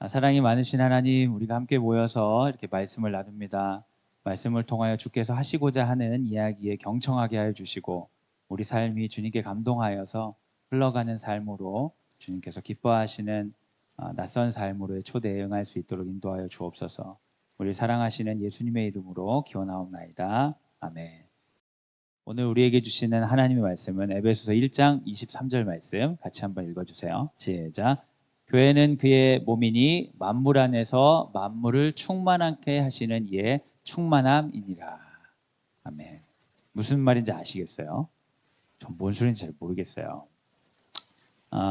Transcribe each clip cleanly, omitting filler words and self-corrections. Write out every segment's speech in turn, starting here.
사랑이 많으신 하나님, 우리가 함께 모여서 이렇게 말씀을 나눕니다. 말씀을 통하여 주께서 하시고자 하는 이야기에 경청하게 하여 주시고, 우리 삶이 주님께 감동하여서 흘러가는 삶으로 주님께서 기뻐하시는 낯선 삶으로의 초대에 응할 수 있도록 인도하여 주옵소서. 우리 사랑하시는 예수님의 이름으로 기원하옵나이다. 아멘. 오늘 우리에게 주시는 하나님의 말씀은 에베소서 1장 23절 말씀 같이 한번 읽어주세요. 시작. 교회는 그의 몸이니 만물 안에서 만물을 충만하게 하시는 이의 충만함이니라. 아멘. 무슨 말인지 아시겠어요? 전 뭔 소리인지 잘 모르겠어요.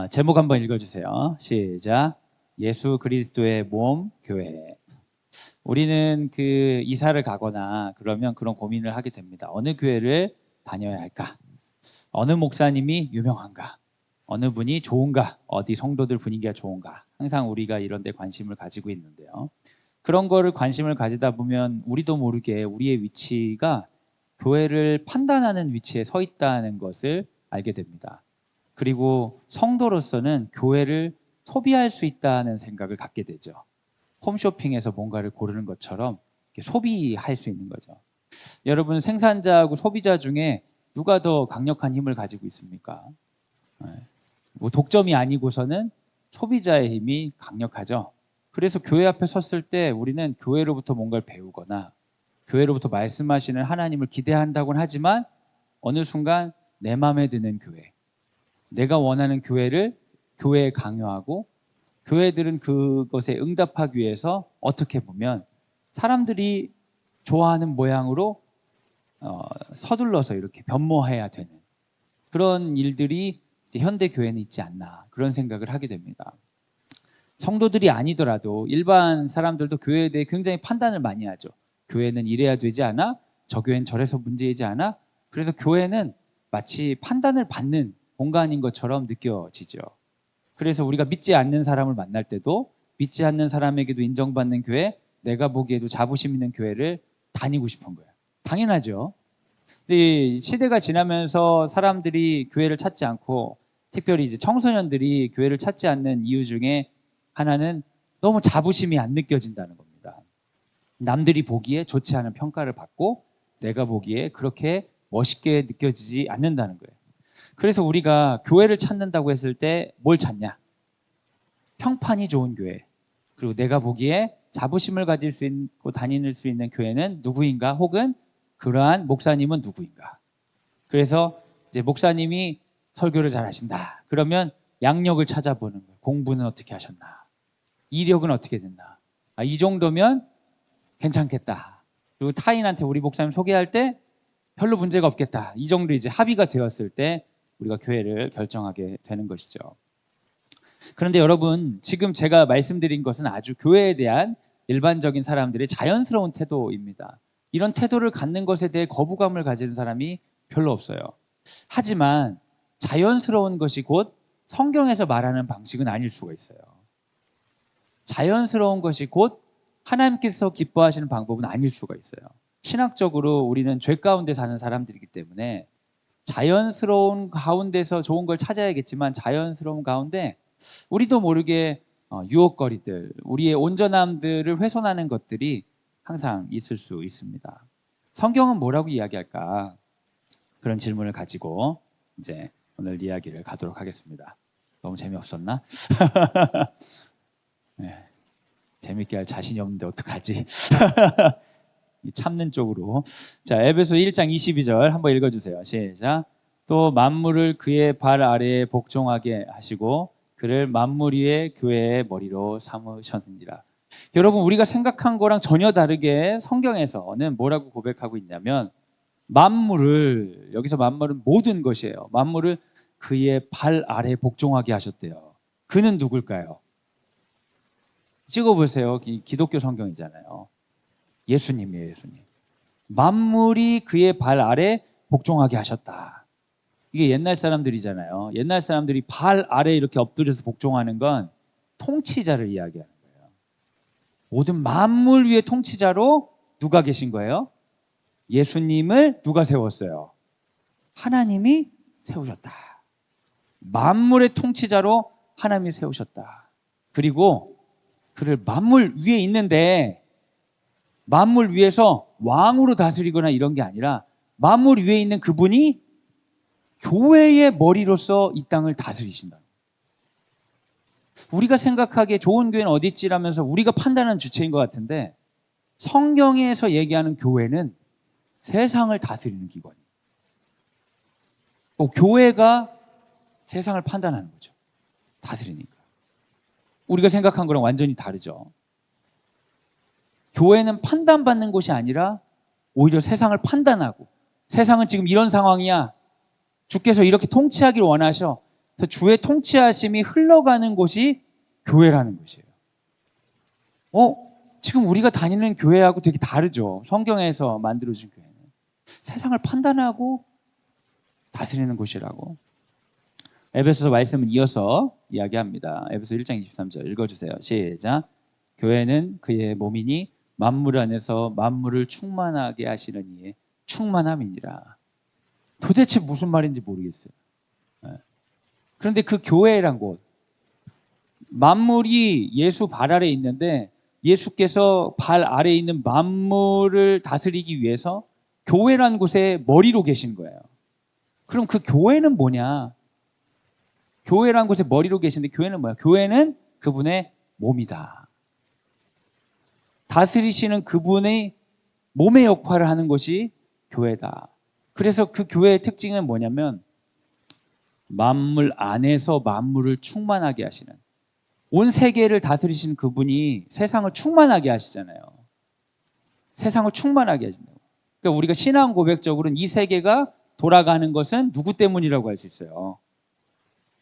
제목 한번 읽어주세요. 시작. 예수 그리스도의 몸 교회. 우리는 그 이사를 가거나 그러면 그런 고민을 하게 됩니다. 어느 교회를 다녀야 할까? 어느 목사님이 유명한가? 어느 분이 좋은가? 어디 성도들 분위기가 좋은가? 항상 우리가 이런 데 관심을 가지고 있는데요. 그런 거를 관심을 가지다 보면 우리도 모르게 우리의 위치가 교회를 판단하는 위치에 서 있다는 것을 알게 됩니다. 그리고 성도로서는 교회를 소비할 수 있다는 생각을 갖게 되죠. 홈쇼핑에서 뭔가를 고르는 것처럼 소비할 수 있는 거죠. 여러분, 생산자하고 소비자 중에 누가 더 강력한 힘을 가지고 있습니까? 뭐 독점이 아니고서는 소비자의 힘이 강력하죠. 그래서 교회 앞에 섰을 때 우리는 교회로부터 뭔가를 배우거나 교회로부터 말씀하시는 하나님을 기대한다고는 하지만 어느 순간 내 마음에 드는 교회, 내가 원하는 교회를 교회에 강요하고 교회들은 그것에 응답하기 위해서 어떻게 보면 사람들이 좋아하는 모양으로 서둘러서 이렇게 변모해야 되는 그런 일들이 현대 교회는 있지 않나, 그런 생각을 하게 됩니다. 성도들이 아니더라도 일반 사람들도 교회에 대해 굉장히 판단을 많이 하죠. 교회는 이래야 되지 않아? 저 교회는 저래서 문제이지 않아? 그래서 교회는 마치 판단을 받는 공간인 것처럼 느껴지죠. 그래서 우리가 믿지 않는 사람을 만날 때도 믿지 않는 사람에게도 인정받는 교회, 내가 보기에도 자부심 있는 교회를 다니고 싶은 거예요. 당연하죠. 근데 시대가 지나면서 사람들이 교회를 찾지 않고, 특별히 이제 청소년들이 교회를 찾지 않는 이유 중에 하나는 너무 자부심이 안 느껴진다는 겁니다. 남들이 보기에 좋지 않은 평가를 받고 내가 보기에 그렇게 멋있게 느껴지지 않는다는 거예요. 그래서 우리가 교회를 찾는다고 했을 때 뭘 찾냐? 평판이 좋은 교회, 그리고 내가 보기에 자부심을 가질 수 있고 다닐 수 있는 교회는 누구인가? 혹은 그러한 목사님은 누구인가? 그래서 이제 목사님이 설교를 잘 하신다. 그러면 양력을 찾아보는 거예요. 공부는 어떻게 하셨나? 이력은 어떻게 됐나? 이 정도면 괜찮겠다. 그리고 타인한테 우리 목사님 소개할 때 별로 문제가 없겠다. 이 정도 이제 합의가 되었을 때 우리가 교회를 결정하게 되는 것이죠. 그런데 여러분, 지금 제가 말씀드린 것은 아주 교회에 대한 일반적인 사람들의 자연스러운 태도입니다. 이런 태도를 갖는 것에 대해 거부감을 가지는 사람이 별로 없어요. 하지만 자연스러운 것이 곧 성경에서 말하는 방식은 아닐 수가 있어요. 자연스러운 것이 곧 하나님께서 기뻐하시는 방법은 아닐 수가 있어요. 신학적으로 우리는 죄 가운데 사는 사람들이기 때문에 자연스러운 가운데서 좋은 걸 찾아야겠지만, 자연스러운 가운데 우리도 모르게 유혹거리들, 우리의 온전함들을 훼손하는 것들이 항상 있을 수 있습니다. 성경은 뭐라고 이야기할까? 그런 질문을 가지고 이제 오늘 이야기를 가도록 하겠습니다. 너무 재미없었나? 네, 재밌게 할 자신이 없는데 어떡하지? 참는 쪽으로. 자, 에베소 1장 22절 한번 읽어주세요. 시작. 또 만물을 그의 발 아래에 복종하게 하시고 그를 만물 위의 교회의 머리로 삼으셨느니라. 여러분, 우리가 생각한 거랑 전혀 다르게 성경에서는 뭐라고 고백하고 있냐면, 만물을, 여기서 만물은 모든 것이에요. 만물을 그의 발 아래에 복종하게 하셨대요. 그는 누굴까요? 찍어보세요. 기독교 성경이잖아요. 예수님이에요, 예수님. 만물이 그의 발 아래 복종하게 하셨다. 이게 옛날 사람들이잖아요. 옛날 사람들이 발 아래 이렇게 엎드려서 복종하는 건 통치자를 이야기하는 거예요. 모든 만물 위의 통치자로 누가 계신 거예요? 예수님을 누가 세웠어요? 하나님이 세우셨다. 만물의 통치자로 하나님이 세우셨다. 그리고 그를 만물 위에 있는데 만물 위에서 왕으로 다스리거나 이런 게 아니라 만물 위에 있는 그분이 교회의 머리로서 이 땅을 다스리신다. 우리가 생각하기에 좋은 교회는 어디 있지라면서 우리가 판단하는 주체인 것 같은데 성경에서 얘기하는 교회는 세상을 다스리는 기관이에요. 교회가 세상을 판단하는 거죠. 다스리니까. 우리가 생각한 거랑 완전히 다르죠. 교회는 판단받는 곳이 아니라 오히려 세상을 판단하고 세상은 지금 이런 상황이야. 주께서 이렇게 통치하기를 원하셔. 그래서 주의 통치하심이 흘러가는 곳이 교회라는 것이에요. 지금 우리가 다니는 교회하고 되게 다르죠. 성경에서 만들어진 교회는. 세상을 판단하고 다스리는 곳이라고. 에베소서 말씀은 이어서 이야기합니다. 에베소 1장 23절 읽어주세요. 시작. 교회는 그의 몸이니 만물 안에서 만물을 충만하게 하시는 이의 충만함이니라. 도대체 무슨 말인지 모르겠어요. 그런데 그 교회란 곳, 만물이 예수 발 아래에 있는데 예수께서 발 아래에 있는 만물을 다스리기 위해서 교회란 곳에 머리로 계신 거예요. 그럼 그 교회는 뭐냐? 교회란 곳에 머리로 계신데 교회는 뭐야? 교회는 그분의 몸이다. 다스리시는 그분의 몸의 역할을 하는 것이 교회다. 그래서 그 교회의 특징은 뭐냐면 만물 안에서 만물을 충만하게 하시는, 온 세계를 다스리시는 그분이 세상을 충만하게 하시잖아요. 세상을 충만하게 하신다고. 그러니까 우리가 신앙 고백적으로는 이 세계가 돌아가는 것은 누구 때문이라고 할 수 있어요?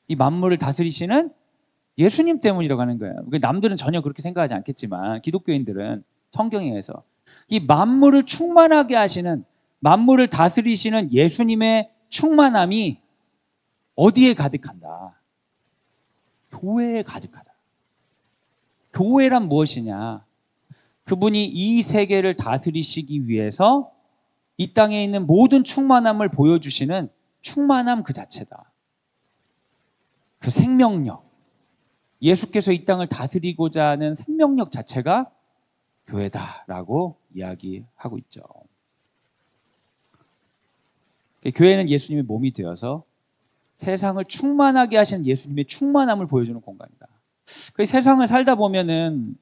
이 만물을 다스리시는 예수님 때문이라고 하는 거예요. 남들은 전혀 그렇게 생각하지 않겠지만 기독교인들은 성경에 의해서 이 만물을 충만하게 하시는, 만물을 다스리시는 예수님의 충만함이 어디에 가득한다? 교회에 가득하다. 교회란 무엇이냐? 그분이 이 세계를 다스리시기 위해서 이 땅에 있는 모든 충만함을 보여주시는 충만함 그 자체다. 그 생명력, 예수께서 이 땅을 다스리고자 하는 생명력 자체가 교회다라고 이야기하고 있죠. 교회는 예수님의 몸이 되어서 세상을 충만하게 하시는 예수님의 충만함을 보여주는 공간이다. 세상을 살다 보면은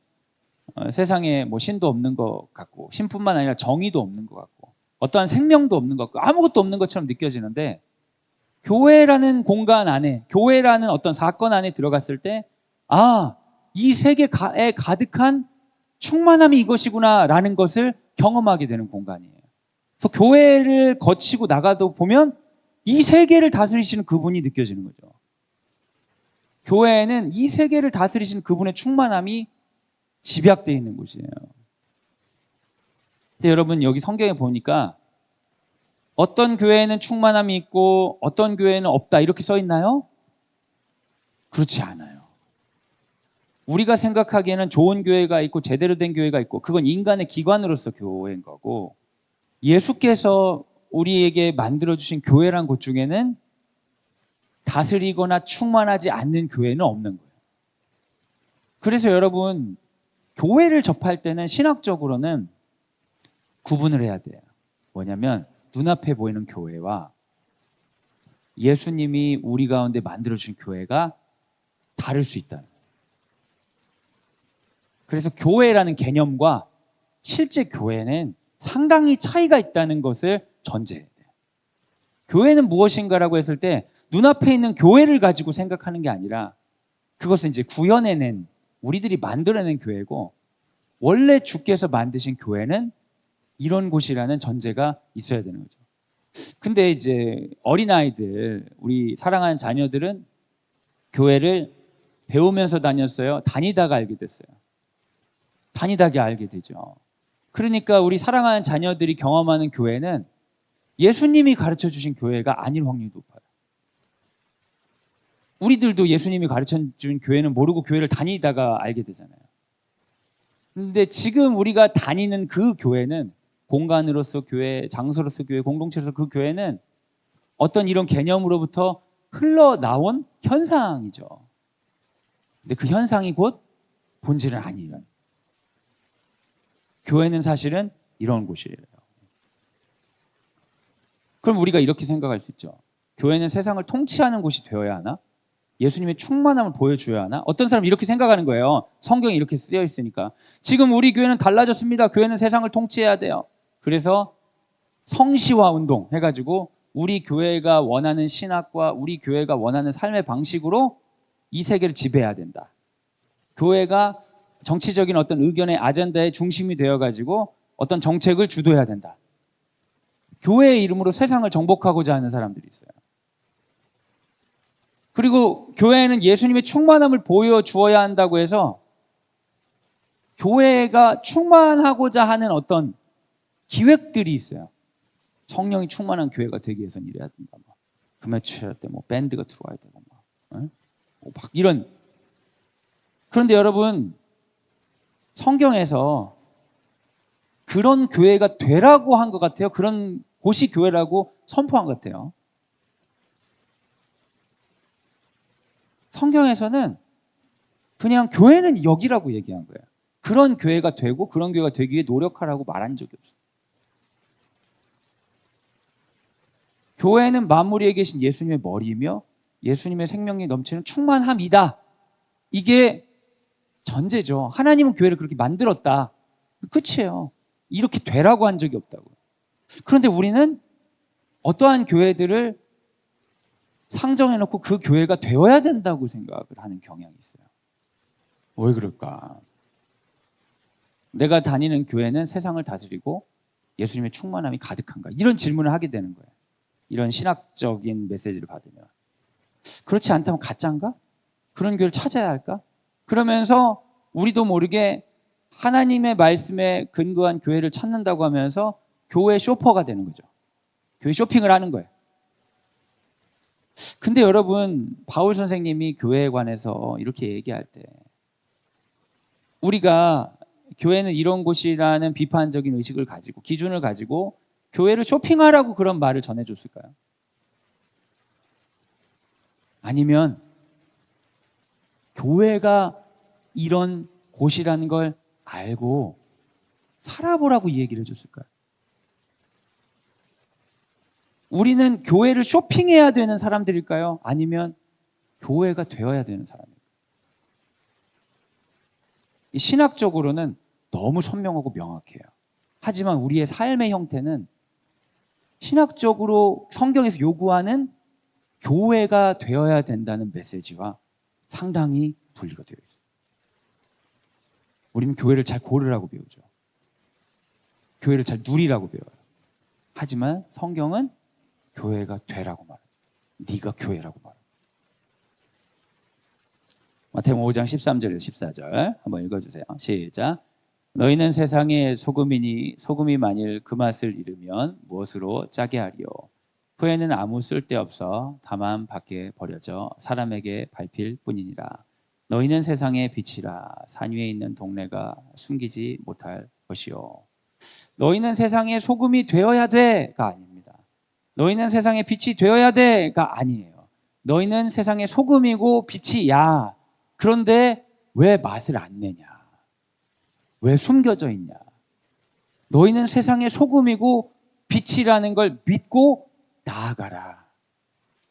세상에 뭐 신도 없는 것 같고, 신뿐만 아니라 정의도 없는 것 같고, 어떠한 생명도 없는 것 같고, 아무것도 없는 것처럼 느껴지는데, 교회라는 공간 안에, 교회라는 어떤 사건 안에 들어갔을 때, 이 세계에 가득한 충만함이 이것이구나라는 것을 경험하게 되는 공간이에요. 그래서 교회를 거치고 나가도 보면 이 세계를 다스리시는 그분이 느껴지는 거죠. 교회에는 이 세계를 다스리시는 그분의 충만함이 집약되어 있는 곳이에요. 근데 여러분, 여기 성경에 보니까 어떤 교회에는 충만함이 있고 어떤 교회에는 없다 이렇게 써 있나요? 그렇지 않아요. 우리가 생각하기에는 좋은 교회가 있고 제대로 된 교회가 있고, 그건 인간의 기관으로서 교회인 거고, 예수께서 우리에게 만들어주신 교회란 곳 중에는 다스리거나 충만하지 않는 교회는 없는 거예요. 그래서 여러분, 교회를 접할 때는 신학적으로는 구분을 해야 돼요. 뭐냐면 눈앞에 보이는 교회와 예수님이 우리 가운데 만들어주신 교회가 다를 수 있다는 거예요. 그래서 교회라는 개념과 실제 교회는 상당히 차이가 있다는 것을 전제해야 돼요. 교회는 무엇인가라고 했을 때 눈앞에 있는 교회를 가지고 생각하는 게 아니라 그것은 이제 구현해낸, 우리들이 만들어낸 교회고, 원래 주께서 만드신 교회는 이런 곳이라는 전제가 있어야 되는 거죠. 근데 이제 어린아이들, 우리 사랑하는 자녀들은 교회를 배우면서 다녔어요? 다니다가 알게 됐어요? 다니다가 알게 되죠. 그러니까 우리 사랑하는 자녀들이 경험하는 교회는 예수님이 가르쳐 주신 교회가 아닐 확률이 높아요. 우리들도 예수님이 가르쳐 준 교회는 모르고 교회를 다니다가 알게 되잖아요. 근데 지금 우리가 다니는 그 교회는 공간으로서 교회, 장소로서 교회, 공동체로서 그 교회는 어떤 이런 개념으로부터 흘러나온 현상이죠. 근데 그 현상이 곧 본질은 아니에요. 교회는 사실은 이런 곳이에요. 그럼 우리가 이렇게 생각할 수 있죠. 교회는 세상을 통치하는 곳이 되어야 하나? 예수님의 충만함을 보여줘야 하나? 어떤 사람은 이렇게 생각하는 거예요. 성경에 이렇게 쓰여 있으니까. 지금 우리 교회는 달라졌습니다. 교회는 세상을 통치해야 돼요. 그래서 성시화 운동 해가지고 우리 교회가 원하는 신학과 우리 교회가 원하는 삶의 방식으로 이 세계를 지배해야 된다. 교회가 정치적인 어떤 의견의 아젠다의 중심이 되어가지고 어떤 정책을 주도해야 된다. 교회의 이름으로 세상을 정복하고자 하는 사람들이 있어요. 그리고 교회는 예수님의 충만함을 보여주어야 한다고 해서 교회가 충만하고자 하는 어떤 기획들이 있어요. 성령이 충만한 교회가 되기 위해서는 이래야 된다. 금요칠 때 밴드가 들어와야 되고 막 이런. 그런데 여러분, 성경에서 그런 교회가 되라고 한 것 같아요. 그런 곳이 교회라고 선포한 것 같아요. 성경에서는 그냥 교회는 여기라고 얘기한 거예요. 그런 교회가 되고 그런 교회가 되기 위해 노력하라고 말한 적이 없어요. 교회는 만물 위에 계신 예수님의 머리이며 예수님의 생명이 넘치는 충만함이다. 이게 전제죠. 하나님은 교회를 그렇게 만들었다. 끝이에요. 이렇게 되라고 한 적이 없다고요. 그런데 우리는 어떠한 교회들을 상정해놓고 그 교회가 되어야 된다고 생각을 하는 경향이 있어요. 왜 그럴까? 내가 다니는 교회는 세상을 다스리고 예수님의 충만함이 가득한가? 이런 질문을 하게 되는 거예요. 이런 신학적인 메시지를 받으면. 그렇지 않다면 가짜인가? 그런 교회를 찾아야 할까? 그러면서 우리도 모르게 하나님의 말씀에 근거한 교회를 찾는다고 하면서 교회 쇼퍼가 되는 거죠. 교회 쇼핑을 하는 거예요. 근데 여러분, 바울 선생님이 교회에 관해서 이렇게 얘기할 때 우리가 교회는 이런 곳이라는 비판적인 의식을 가지고 기준을 가지고 교회를 쇼핑하라고 그런 말을 전해줬을까요? 아니면 교회가 이런 곳이라는 걸 알고 살아보라고 이 얘기를 해줬을까요? 우리는 교회를 쇼핑해야 되는 사람들일까요? 아니면 교회가 되어야 되는 사람일까요? 신학적으로는 너무 선명하고 명확해요. 하지만 우리의 삶의 형태는 신학적으로 성경에서 요구하는 교회가 되어야 된다는 메시지와 상당히 분리가 되어 있어요. 우리는 교회를 잘 고르라고 배우죠. 교회를 잘 누리라고 배워요. 하지만 성경은 교회가 되라고 말하죠. 네가 교회라고 말해요. 마태복음 5장 13절에서 14절 한번 읽어주세요. 시작. 너희는 세상의 소금이니 소금이 만일 그 맛을 잃으면 무엇으로 짜게 하리요? 후에는 아무 쓸데없어 다만 밖에 버려져 사람에게 밟힐 뿐이니라. 너희는 세상의 빛이라. 산 위에 있는 동네가 숨기지 못할 것이요. 너희는 세상의 소금이 되어야 돼가 아닙니다. 너희는 세상의 빛이 되어야 돼가 아니에요. 너희는 세상의 소금이고 빛이야. 그런데 왜 맛을 안 내냐? 왜 숨겨져 있냐? 너희는 세상의 소금이고 빛이라는 걸 믿고 나아가라.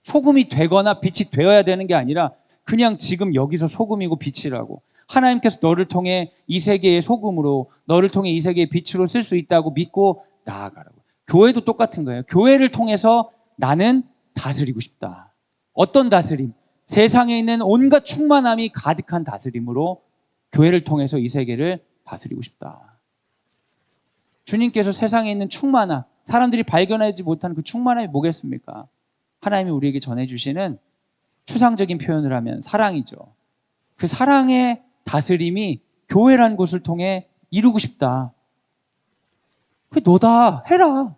소금이 되거나 빛이 되어야 되는 게 아니라 그냥 지금 여기서 소금이고 빛이라고. 하나님께서 너를 통해 이 세계의 소금으로, 너를 통해 이 세계의 빛으로 쓸 수 있다고 믿고 나아가라고. 교회도 똑같은 거예요. 교회를 통해서 나는 다스리고 싶다. 어떤 다스림? 세상에 있는 온갖 충만함이 가득한 다스림으로 교회를 통해서 이 세계를 다스리고 싶다. 주님께서 세상에 있는 충만함, 사람들이 발견하지 못하는 그 충만함이 뭐겠습니까? 하나님이 우리에게 전해주시는 추상적인 표현을 하면 사랑이죠. 그 사랑의 다스림이 교회라는 곳을 통해 이루고 싶다. 그게 너다. 해라.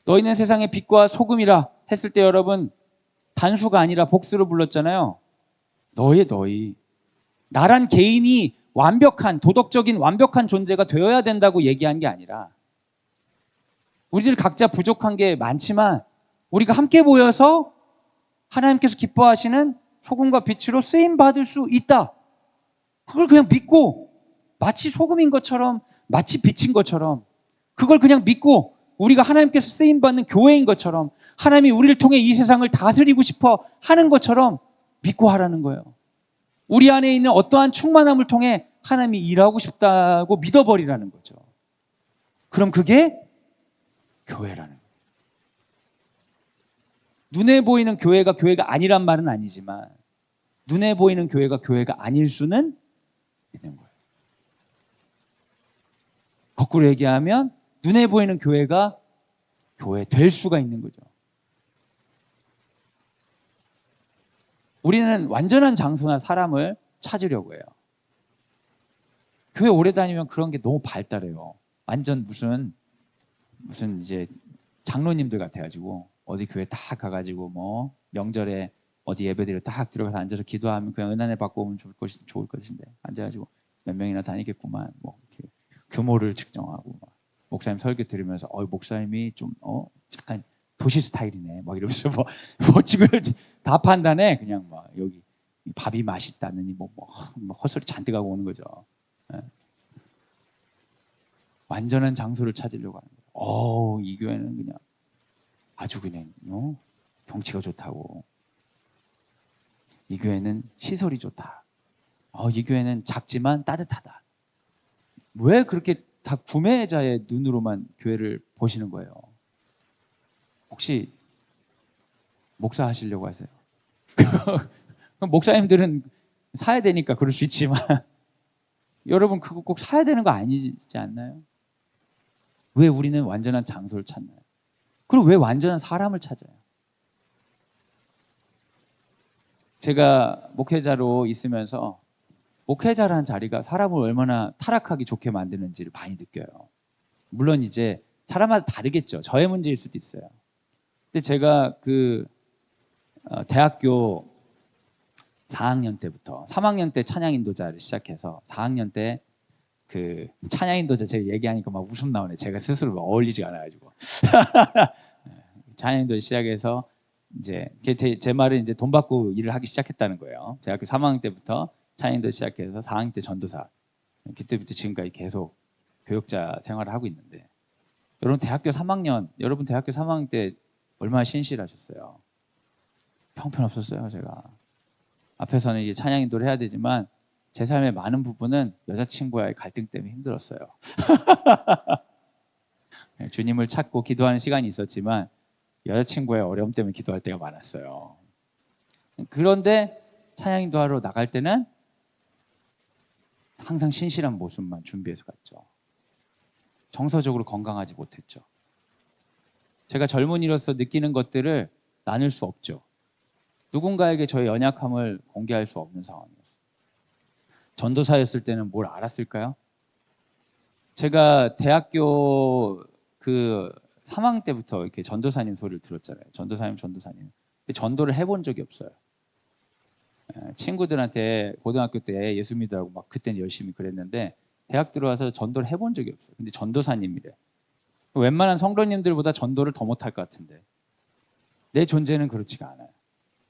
너희는 세상의 빛과 소금이라 했을 때 여러분 단수가 아니라 복수로 불렀잖아요. 너희. 나란 개인이 완벽한, 도덕적인 완벽한 존재가 되어야 된다고 얘기한 게 아니라 우리들 각자 부족한 게 많지만 우리가 함께 모여서 하나님께서 기뻐하시는 소금과 빛으로 쓰임받을 수 있다. 그걸 그냥 믿고 마치 소금인 것처럼, 마치 빛인 것처럼, 그걸 그냥 믿고 우리가 하나님께서 쓰임받는 교회인 것처럼, 하나님이 우리를 통해 이 세상을 다스리고 싶어 하는 것처럼 믿고 하라는 거예요. 우리 안에 있는 어떠한 충만함을 통해 하나님이 일하고 싶다고 믿어버리라는 거죠. 그럼 그게 교회라는 거예요. 눈에 보이는 교회가 교회가 아니란 말은 아니지만 눈에 보이는 교회가 교회가 아닐 수는 있는 거예요. 거꾸로 얘기하면 눈에 보이는 교회가 교회 될 수가 있는 거죠. 우리는 완전한 장소나 사람을 찾으려고 해요. 교회 오래 다니면 그런 게 너무 발달해요. 완전 무슨 이제 장로님들 같아가지고 어디 교회 딱 가가지고 뭐 명절에 어디 예배드려 딱 들어가서 앉아서 기도하면 그냥 은혜를 받고 오면 좋을 것인데 앉아가지고 몇 명이나 다니겠구만 뭐 이렇게 규모를 측정하고 막 목사님 설교 들으면서 목사님이 좀 약간 도시 스타일이네 막 이러면서 뭐 지금 다 판단해 그냥 막 여기 밥이 맛있다느니 뭐 헛소리 잔뜩 하고 오는 거죠. 네. 완전한 장소를 찾으려고 하는 거예요. 이 교회는 그냥 아주 그냥 경치가 좋다고. 이 교회는 시설이 좋다. 이 교회는 작지만 따뜻하다. 왜 그렇게 다 구매자의 눈으로만 교회를 보시는 거예요? 혹시 목사 하시려고 하세요? 목사님들은 사야 되니까 그럴 수 있지만 여러분 그거 꼭 사야 되는 거 아니지 않나요? 왜 우리는 완전한 장소를 찾나요? 그리고 왜 완전한 사람을 찾아요? 제가 목회자로 있으면서 목회자라는 자리가 사람을 얼마나 타락하기 좋게 만드는지를 많이 느껴요. 물론 이제 사람마다 다르겠죠. 저의 문제일 수도 있어요. 근데 제가 대학교 4학년 때부터 3학년 때 찬양 인도자를 시작해서 4학년 때 찬양 인도자 제가 얘기하니까 막 웃음 나오네. 제가 스스로 어울리지가 않아가지고 찬양 인도자 시작해서 이제 제 말은 이제 돈 받고 일을 하기 시작했다는 거예요. 대학교 3학년 때부터 찬양 인도 시작해서 4학년 때 전도사, 그때부터 지금까지 계속 교역자 생활을 하고 있는데 여러분 대학교 3학년 때 얼마나 신실하셨어요? 형편없었어요. 제가 앞에서는 이제 찬양 인도를 해야 되지만 제 삶의 많은 부분은 여자친구와의 갈등 때문에 힘들었어요. 주님을 찾고 기도하는 시간이 있었지만 여자친구의 어려움 때문에 기도할 때가 많았어요. 그런데 찬양 인도하러 나갈 때는 항상 신실한 모습만 준비해서 갔죠. 정서적으로 건강하지 못했죠. 제가 젊은이로서 느끼는 것들을 나눌 수 없죠. 누군가에게 저의 연약함을 공개할 수 없는 상황이었어요. 전도사였을 때는 뭘 알았을까요? 제가 대학교 3학년 때부터 이렇게 전도사님 소리를 들었잖아요. 전도사님. 근데 전도를 해본 적이 없어요. 친구들한테 고등학교 때 예수 믿으라고 막 그때는 열심히 그랬는데 대학 들어와서 전도를 해본 적이 없어요. 근데 전도사님이래. 웬만한 성도님들보다 전도를 더 못할 것 같은데 내 존재는 그렇지가 않아요.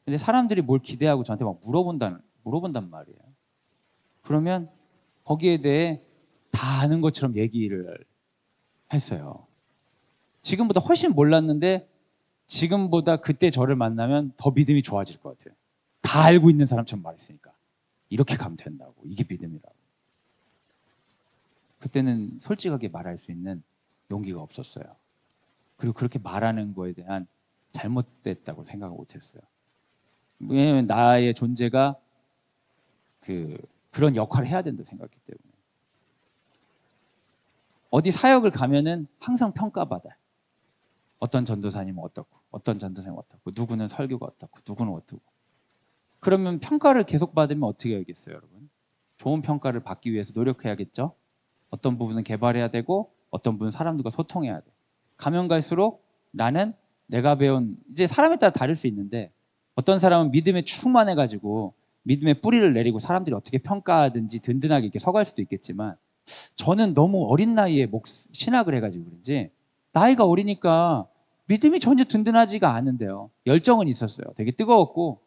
근데 사람들이 뭘 기대하고 저한테 막 물어본단 말이에요. 그러면 거기에 대해 다 아는 것처럼 얘기를 했어요. 지금보다 훨씬 몰랐는데 지금보다 그때 저를 만나면 더 믿음이 좋아질 것 같아요. 다 알고 있는 사람처럼 말했으니까. 이렇게 가면 된다고. 이게 믿음이라고. 그때는 솔직하게 말할 수 있는 용기가 없었어요. 그리고 그렇게 말하는 거에 대한 잘못됐다고 생각을 못했어요. 왜냐하면 나의 존재가 그런 역할을 해야 된다고 생각했기 때문에. 어디 사역을 가면은 항상 평가받아요. 어떤 전도사님은 어떻고, 어떤 전도사님은 어떻고, 누구는 설교가 어떻고, 누구는 어떻고. 그러면 평가를 계속 받으면 어떻게 하겠어요, 여러분? 좋은 평가를 받기 위해서 노력해야겠죠? 어떤 부분은 개발해야 되고, 어떤 부분은 사람들과 소통해야 돼. 가면 갈수록 나는 내가 배운, 이제 사람에 따라 다를 수 있는데, 어떤 사람은 믿음에 충만해가지고, 믿음의 뿌리를 내리고 사람들이 어떻게 평가하든지 든든하게 이렇게 서갈 수도 있겠지만, 저는 너무 어린 나이에 신학을 해가지고 그런지, 나이가 어리니까 믿음이 전혀 든든하지가 않은데요. 열정은 있었어요. 되게 뜨거웠고,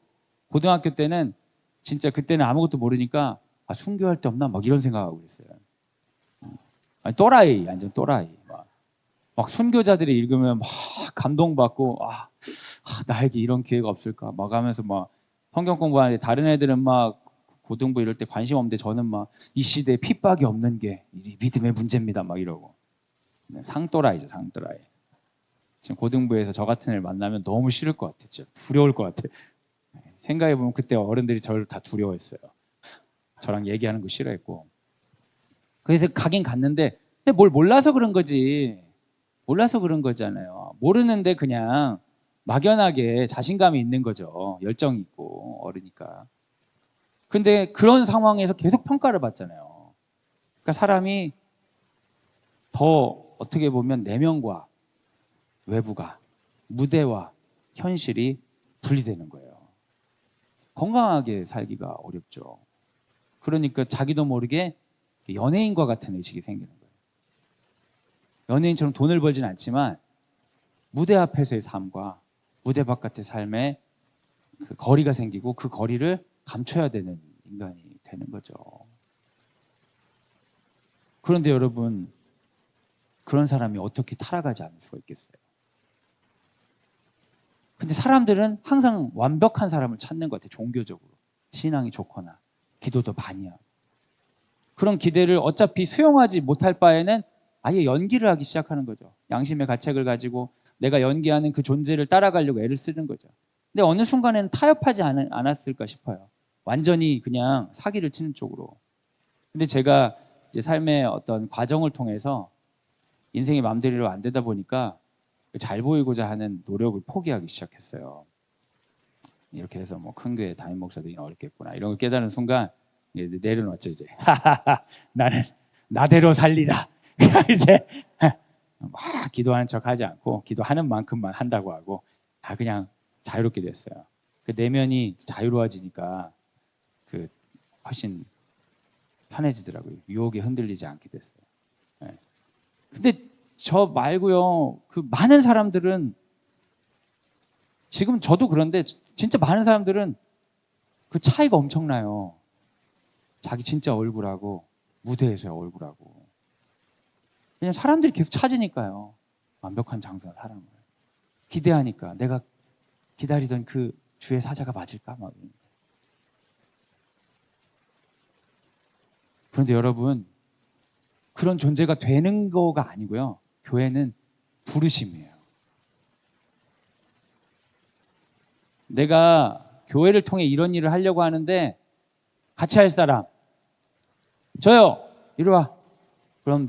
고등학교 때는 진짜 그때는 아무것도 모르니까 아, 순교할 데 없나? 막 이런 생각하고 그랬어요. 아니, 또라이, 완전 또라이. 막 순교자들이 읽으면 막 감동받고, 나에게 이런 기회가 없을까? 막 하면서 막 성경 공부하는데 다른 애들은 막 고등부 이럴 때 관심 없는데 저는 막 이 시대에 핍박이 없는 게 믿음의 문제입니다. 막 이러고. 상또라이죠, 상또라이. 지금 고등부에서 저 같은 애를 만나면 너무 싫을 것 같아. 진짜 두려울 것 같아. 생각해보면 그때 어른들이 저를 다 두려워했어요. 저랑 얘기하는 거 싫어했고. 그래서 가긴 갔는데, 근데 뭘 몰라서 그런 거지. 몰라서 그런 거잖아요. 모르는데 그냥 막연하게 자신감이 있는 거죠. 열정이 있고, 어리니까. 근데 그런 상황에서 계속 평가를 받잖아요. 그러니까 사람이 더 어떻게 보면 내면과 외부가, 무대와 현실이 분리되는 거예요. 건강하게 살기가 어렵죠. 그러니까 자기도 모르게 연예인과 같은 의식이 생기는 거예요. 연예인처럼 돈을 벌진 않지만 무대 앞에서의 삶과 무대 바깥의 삶에 그 거리가 생기고 그 거리를 감춰야 되는 인간이 되는 거죠. 그런데 여러분, 그런 사람이 어떻게 타락하지 않을 수가 있겠어요? 근데 사람들은 항상 완벽한 사람을 찾는 것 같아요. 종교적으로. 신앙이 좋거나 기도도 많이 하고. 그런 기대를 어차피 수용하지 못할 바에는 아예 연기를 하기 시작하는 거죠. 양심의 가책을 가지고 내가 연기하는 그 존재를 따라가려고 애를 쓰는 거죠. 근데 어느 순간에는 타협하지 않았을까 싶어요. 완전히 그냥 사기를 치는 쪽으로. 근데 제가 이제 삶의 어떤 과정을 통해서 인생이 마음대로 안 되다 보니까 잘 보이고자 하는 노력을 포기하기 시작했어요. 이렇게 해서 뭐 큰 교회 담임 목사들이 어렵겠구나 이런 걸 깨달은 순간 내려놓았죠. 이제 나는 나대로 살리라. 이제 막 기도하는 척 하지 않고 기도하는 만큼만 한다고 하고 그냥 자유롭게 됐어요. 그 내면이 자유로워지니까 그 훨씬 편해지더라고요. 유혹에 흔들리지 않게 됐어요. 근데 저 말고요, 그 많은 사람들은 지금 저도 그런데 진짜 많은 사람들은 그 차이가 엄청나요. 자기 진짜 얼굴하고 무대에서의 얼굴하고. 그냥 사람들이 계속 찾으니까요. 완벽한 장사 사람을 기대하니까 내가 기다리던 그 주의 사자가 맞을까? 막. 그런데 여러분, 그런 존재가 되는 거가 아니고요. 교회는 부르심이에요. 내가 교회를 통해 이런 일을 하려고 하는데 같이 할 사람 저요. 이리 와. 그럼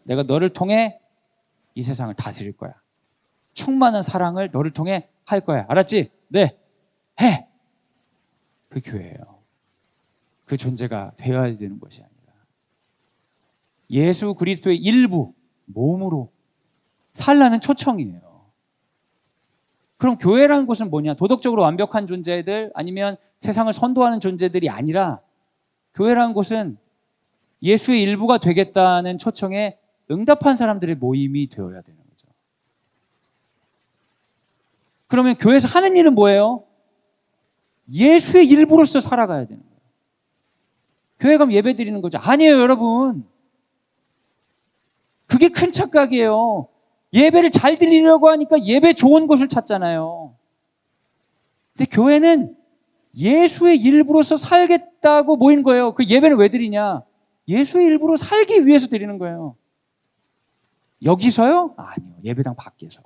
내가 너를 통해 이 세상을 다스릴 거야. 충만한 사랑을 너를 통해 할 거야. 알았지? 네. 해. 그 교회예요. 그 존재가 되어야 되는 것이 아니라 예수 그리스도의 일부 몸으로 살라는 초청이에요. 그럼 교회라는 곳은 뭐냐? 도덕적으로 완벽한 존재들 아니면 세상을 선도하는 존재들이 아니라 교회라는 곳은 예수의 일부가 되겠다는 초청에 응답한 사람들의 모임이 되어야 되는 거죠. 그러면 교회에서 하는 일은 뭐예요? 예수의 일부로서 살아가야 되는 거예요. 교회 가면 예배 드리는 거죠. 아니에요, 여러분. 그게 큰 착각이에요. 예배를 잘 드리려고 하니까 예배 좋은 곳을 찾잖아요. 근데 교회는 예수의 일부로서 살겠다고 모인 거예요. 그 예배는 왜 드리냐? 예수의 일부로 살기 위해서 드리는 거예요. 여기서요? 아니요. 예배당 밖에서.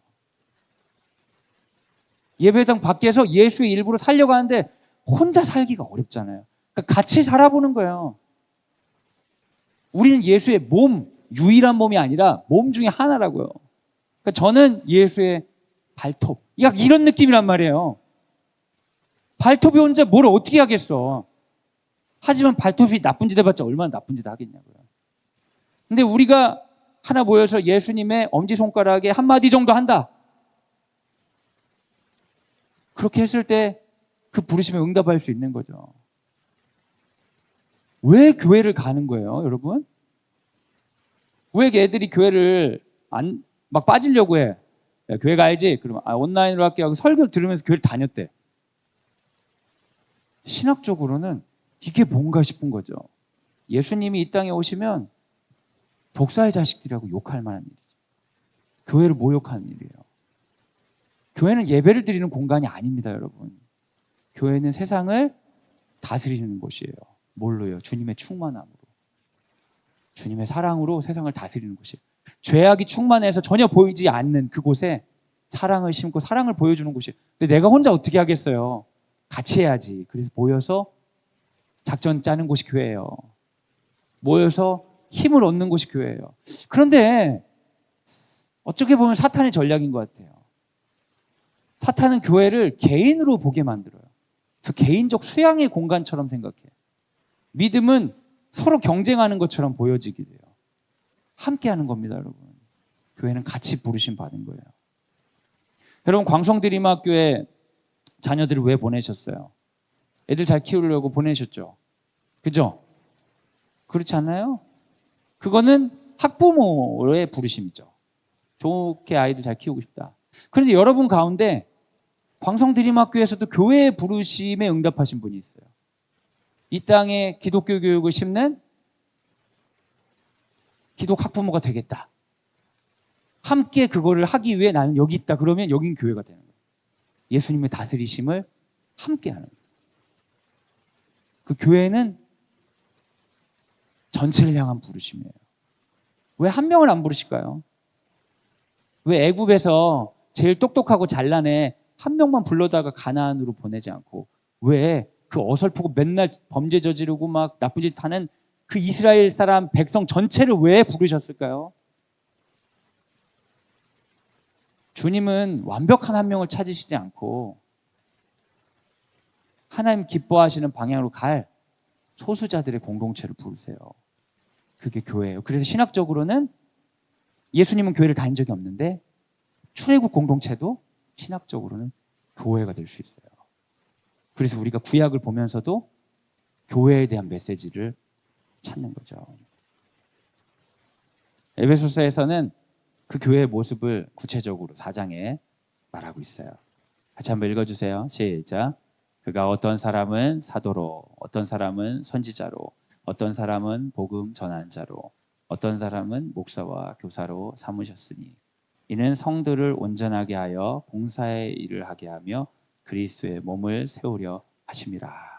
예배당 밖에서 예수의 일부로 살려고 하는데 혼자 살기가 어렵잖아요. 그러니까 같이 살아보는 거예요. 우리는 예수의 몸, 유일한 몸이 아니라 몸 중에 하나라고요. 그러니까 저는 예수의 발톱. 이런 느낌이란 말이에요. 발톱이 혼자 뭘 어떻게 하겠어. 하지만 발톱이 나쁜 짓 해봤자 얼마나 나쁜 짓 하겠냐고요. 근데 우리가 하나 모여서 예수님의 엄지손가락에 한마디 정도 한다. 그렇게 했을 때 그 부르심에 응답할 수 있는 거죠. 왜 교회를 가는 거예요, 여러분? 왜 애들이 교회를 막 빠지려고 해? 야, 교회 가야지. 그러면 온라인으로 할게 하고 설교를 들으면서 교회를 다녔대. 신학적으로는 이게 뭔가 싶은 거죠. 예수님이 이 땅에 오시면 독사의 자식들이라고 욕할 만한 일이죠. 교회를 모욕하는 일이에요. 교회는 예배를 드리는 공간이 아닙니다, 여러분. 교회는 세상을 다스리는 곳이에요. 뭘로요? 주님의 충만함으로. 주님의 사랑으로 세상을 다스리는 곳이에요. 죄악이 충만해서 전혀 보이지 않는 그곳에 사랑을 심고 사랑을 보여주는 곳이에요. 근데 내가 혼자 어떻게 하겠어요? 같이 해야지. 그래서 모여서 작전 짜는 곳이 교회예요. 모여서 힘을 얻는 곳이 교회예요. 그런데 어떻게 보면 사탄의 전략인 것 같아요. 사탄은 교회를 개인으로 보게 만들어요. 그래서 개인적 수양의 공간처럼 생각해. 믿음은 서로 경쟁하는 것처럼 보여지게 돼요. 함께 하는 겁니다, 여러분. 교회는 같이 부르심 받은 거예요. 여러분, 광성드림학교에 자녀들을 왜 보내셨어요? 애들 잘 키우려고 보내셨죠? 그죠? 그렇지 않나요? 그거는 학부모의 부르심이죠. 좋게 아이들 잘 키우고 싶다. 그런데 여러분 가운데 광성드림학교에서도 교회의 부르심에 응답하신 분이 있어요. 이 땅에 기독교 교육을 심는 기독 학부모가 되겠다. 함께 그거를 하기 위해 나는 여기 있다. 그러면 여긴 교회가 되는 거예요. 예수님의 다스리심을 함께 하는 거예요. 그 교회는 전체를 향한 부르심이에요. 왜 한 명을 안 부르실까요? 왜 애굽에서 제일 똑똑하고 잘난 애 한 명만 불러다가 가나안으로 보내지 않고 왜 그 어설프고 맨날 범죄 저지르고 막 나쁜 짓 하는 그 이스라엘 사람 백성 전체를 왜 부르셨을까요? 주님은 완벽한 한 명을 찾으시지 않고 하나님 기뻐하시는 방향으로 갈 소수자들의 공동체를 부르세요. 그게 교회예요. 그래서 신학적으로는 예수님은 교회를 다닌 적이 없는데 출애굽 공동체도 신학적으로는 교회가 될 수 있어요. 그래서 우리가 구약을 보면서도 교회에 대한 메시지를 찾는 거죠. 에베소서에서는 그 교회의 모습을 구체적으로 4장에 말하고 있어요. 같이 한번 읽어주세요. 시작. 그가 어떤 사람은 사도로, 어떤 사람은 선지자로, 어떤 사람은 복음 전환자로, 어떤 사람은 목사와 교사로 삼으셨으니 이는 성들을 온전하게 하여 봉사의 일을 하게 하며 그리스도의 몸을 세우려 하심이라.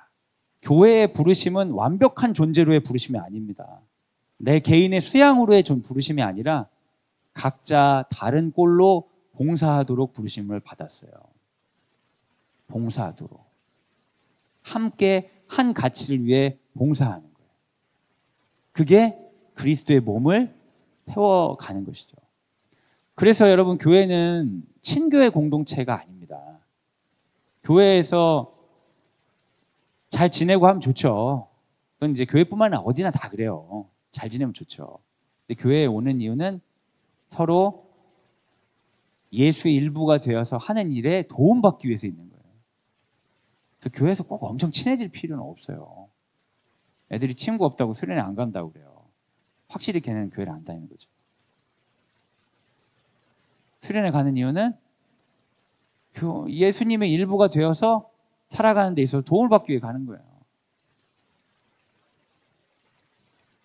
교회의 부르심은 완벽한 존재로의 부르심이 아닙니다. 내 개인의 수양으로의 부르심이 아니라 각자 다른 꼴로 봉사하도록 부르심을 받았어요. 봉사하도록. 함께 한 가치를 위해 봉사하는 거예요. 그게 그리스도의 몸을 태워가는 것이죠. 그래서 여러분, 교회는 친교회 공동체가 아닙니다. 교회에서 잘 지내고 하면 좋죠. 그건 이제 교회뿐만 아니라 어디나 다 그래요. 잘 지내면 좋죠. 근데 교회에 오는 이유는 서로 예수의 일부가 되어서 하는 일에 도움받기 위해서 있는 거예요. 그래서 교회에서 꼭 엄청 친해질 필요는 없어요. 애들이 친구 없다고 수련회 안 간다고 그래요. 확실히 걔는 교회를 안 다니는 거죠. 수련회 가는 이유는 예수님의 일부가 되어서 살아가는 데 있어서 도움을 받기 위해 가는 거예요.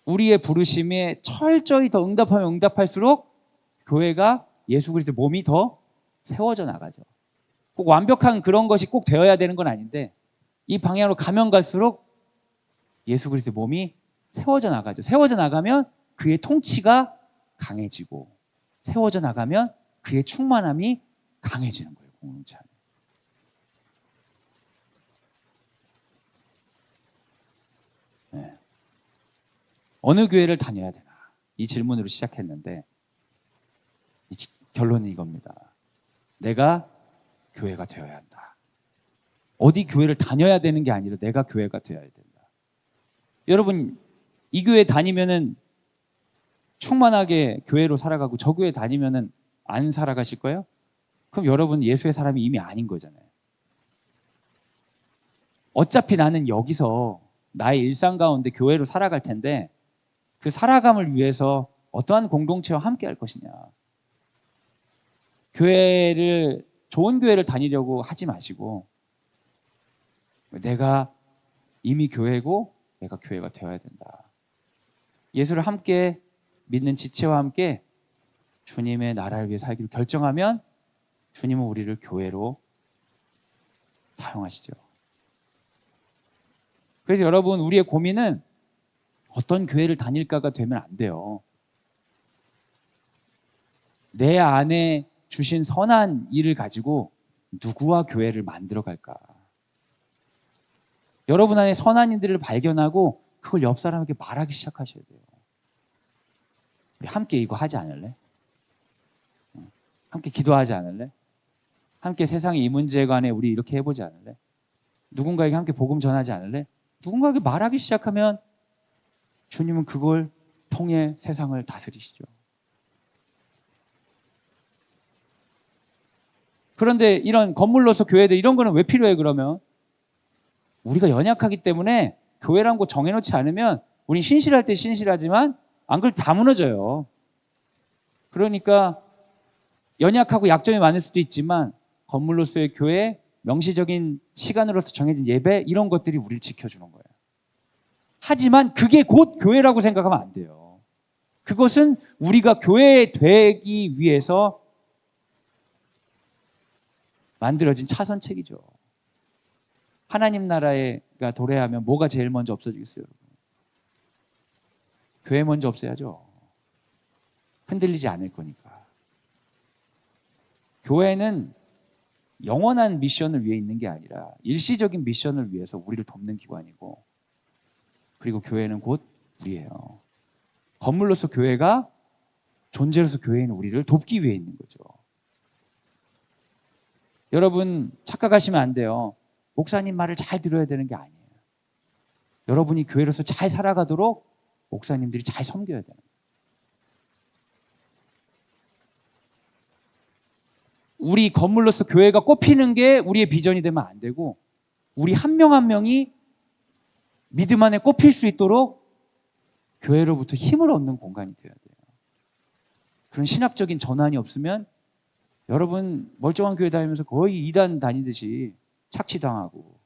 우리의 부르심에 철저히 더 응답하면 응답할수록 교회가 예수 그리스도의 몸이 더 세워져 나가죠. 꼭 완벽한 그런 것이 꼭 되어야 되는 건 아닌데 이 방향으로 가면 갈수록 예수 그리스도의 몸이 세워져 나가죠. 세워져 나가면 그의 통치가 강해지고 세워져 나가면 그의 충만함이 강해지는 거예요. 공동체 안에. 네. 어느 교회를 다녀야 되나? 이 질문으로 시작했는데 결론은 이겁니다. 내가 교회가 되어야 한다. 어디 교회를 다녀야 되는 게 아니라 내가 교회가 되어야 된다. 여러분, 이 교회 다니면은 충만하게 교회로 살아가고 저 교회 다니면은 안 살아가실 거예요? 그럼 여러분 예수의 사람이 이미 아닌 거잖아요. 어차피 나는 여기서 나의 일상 가운데 교회로 살아갈 텐데 그 살아감을 위해서 어떠한 공동체와 함께 할 것이냐. 좋은 교회를 다니려고 하지 마시고 내가 이미 교회고 내가 교회가 되어야 된다. 예수를 함께 믿는 지체와 함께 주님의 나라를 위해 살기로 결정하면 주님은 우리를 교회로 사용하시죠. 그래서 여러분, 우리의 고민은 어떤 교회를 다닐까가 되면 안 돼요. 내 안에 주신 선한 일을 가지고 누구와 교회를 만들어 갈까? 여러분 안에 선한 일들을 발견하고 그걸 옆 사람에게 말하기 시작하셔야 돼요. 우리 함께 이거 하지 않을래? 함께 기도하지 않을래? 함께 세상의 이 문제에 관해 우리 이렇게 해보지 않을래? 누군가에게 함께 복음 전하지 않을래? 누군가에게 말하기 시작하면 주님은 그걸 통해 세상을 다스리시죠. 그런데 이런 건물로서 교회들 이런 거는 왜 필요해 그러면? 우리가 연약하기 때문에 교회란 거 정해놓지 않으면 우린 신실할 때 신실하지만 안 그럴 때 다 무너져요. 그러니까 연약하고 약점이 많을 수도 있지만 건물로서의 교회, 명시적인 시간으로서 정해진 예배 이런 것들이 우리를 지켜주는 거예요. 하지만 그게 곧 교회라고 생각하면 안 돼요. 그것은 우리가 교회 되기 위해서 만들어진 차선책이죠. 하나님 나라가 도래하면 뭐가 제일 먼저 없어지겠어요? 교회 먼저 없애야죠. 흔들리지 않을 거니까. 교회는 영원한 미션을 위해 있는 게 아니라 일시적인 미션을 위해서 우리를 돕는 기관이고, 그리고 교회는 곧 우리예요. 건물로서 교회가 존재로서 교회인 우리를 돕기 위해 있는 거죠. 여러분 착각하시면 안 돼요. 목사님 말을 잘 들어야 되는 게 아니에요. 여러분이 교회로서 잘 살아가도록 목사님들이 잘 섬겨야 되는 거예요. 우리 건물로서 교회가 꼽히는 게 우리의 비전이 되면 안 되고, 우리 한 명 한 명이 믿음 안에 꼽힐 수 있도록 교회로부터 힘을 얻는 공간이 되어야 돼요. 그런 신학적인 전환이 없으면 여러분 멀쩡한 교회 다니면서 거의 이단 다니듯이 착취당하고,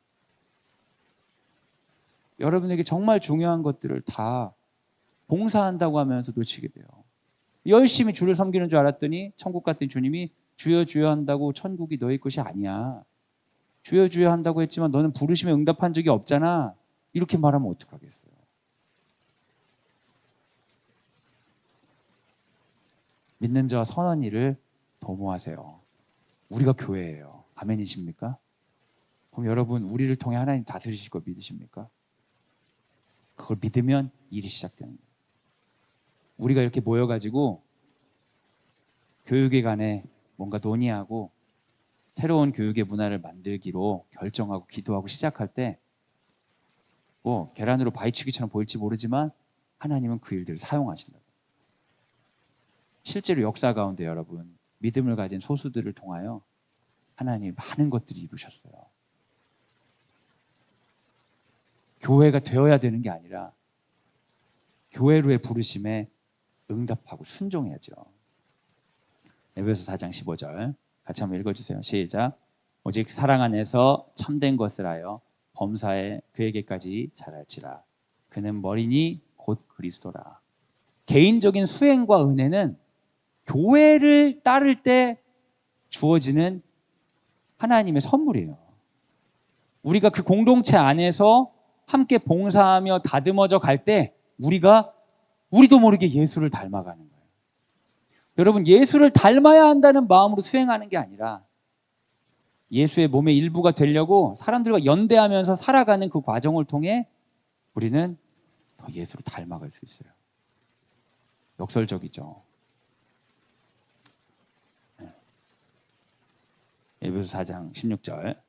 여러분에게 정말 중요한 것들을 다 봉사한다고 하면서 놓치게 돼요. 열심히 주를 섬기는 줄 알았더니 천국 갔더니 주님이 주여 주여 한다고 천국이 너희 것이 아니야. 주여 주여 한다고 했지만 너는 부르심에 응답한 적이 없잖아. 이렇게 말하면 어떡하겠어요? 믿는 자와 선한 일을 도모하세요. 우리가 교회예요. 아멘이십니까? 그럼 여러분 우리를 통해 하나님 다스리실 거 믿으십니까? 그걸 믿으면 일이 시작되는 거예요. 우리가 이렇게 모여가지고 교육에 관해 뭔가 논의하고 새로운 교육의 문화를 만들기로 결정하고 기도하고 시작할 때 뭐 계란으로 바위치기처럼 보일지 모르지만 하나님은 그 일들을 사용하신다. 실제로 역사 가운데 여러분 믿음을 가진 소수들을 통하여 하나님이 많은 것들이 이루셨어요. 교회가 되어야 되는 게 아니라 교회로의 부르심에 응답하고 순종해야죠. 에베소 4장 15절 같이 한번 읽어주세요. 시작. 오직 사랑 안에서 참된 것을 하여 범사에 그에게까지 자랄지라. 그는 머리니 곧 그리스도라. 개인적인 수행과 은혜는 교회를 따를 때 주어지는 하나님의 선물이에요. 우리가 그 공동체 안에서 함께 봉사하며 다듬어져 갈 때 우리도 모르게 예수를 닮아가는 거예요. 여러분 예수를 닮아야 한다는 마음으로 수행하는 게 아니라 예수의 몸의 일부가 되려고 사람들과 연대하면서 살아가는 그 과정을 통해 우리는 더 예수를 닮아갈 수 있어요. 역설적이죠. 에베소 4장 16절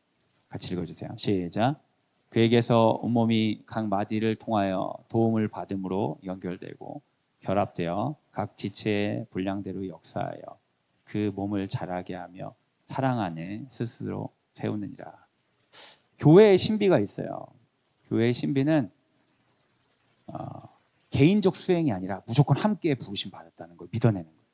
같이 읽어주세요. 시작. 그에게서 온몸이 각 마디를 통하여 도움을 받음으로 연결되고 결합되어 각 지체의 분량대로 역사하여 그 몸을 자라게 하며 사랑 안에 스스로 세우느니라. 교회의 신비가 있어요. 교회의 신비는 개인적 수행이 아니라 무조건 함께 부르심 받았다는 걸 믿어내는 거예요.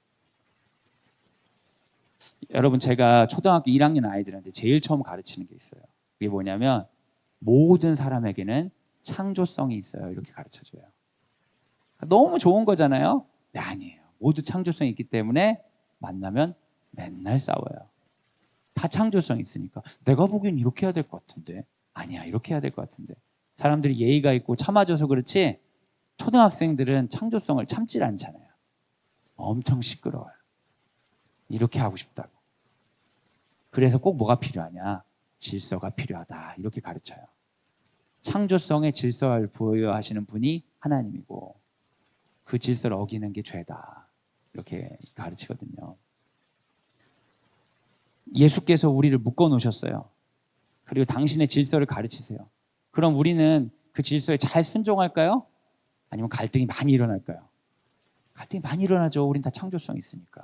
여러분 제가 초등학교 1학년 아이들한테 제일 처음 가르치는 게 있어요. 그게 뭐냐면 모든 사람에게는 창조성이 있어요. 이렇게 가르쳐줘요. 너무 좋은 거잖아요. 네, 아니에요. 모두 창조성이 있기 때문에 만나면 맨날 싸워요. 다 창조성이 있으니까. 내가 보기엔 이렇게 해야 될 것 같은데. 아니야, 이렇게 해야 될 것 같은데. 사람들이 예의가 있고 참아줘서 그렇지 초등학생들은 창조성을 참질 않잖아요. 엄청 시끄러워요. 이렇게 하고 싶다고. 그래서 꼭 뭐가 필요하냐? 질서가 필요하다. 이렇게 가르쳐요. 창조성에 질서를 부여하시는 분이 하나님이고 그 질서를 어기는 게 죄다. 이렇게 가르치거든요. 예수께서 우리를 묶어 놓으셨어요. 그리고 당신의 질서를 가르치세요. 그럼 우리는 그 질서에 잘 순종할까요? 아니면 갈등이 많이 일어날까요? 갈등이 많이 일어나죠. 우린 다 창조성이 있으니까.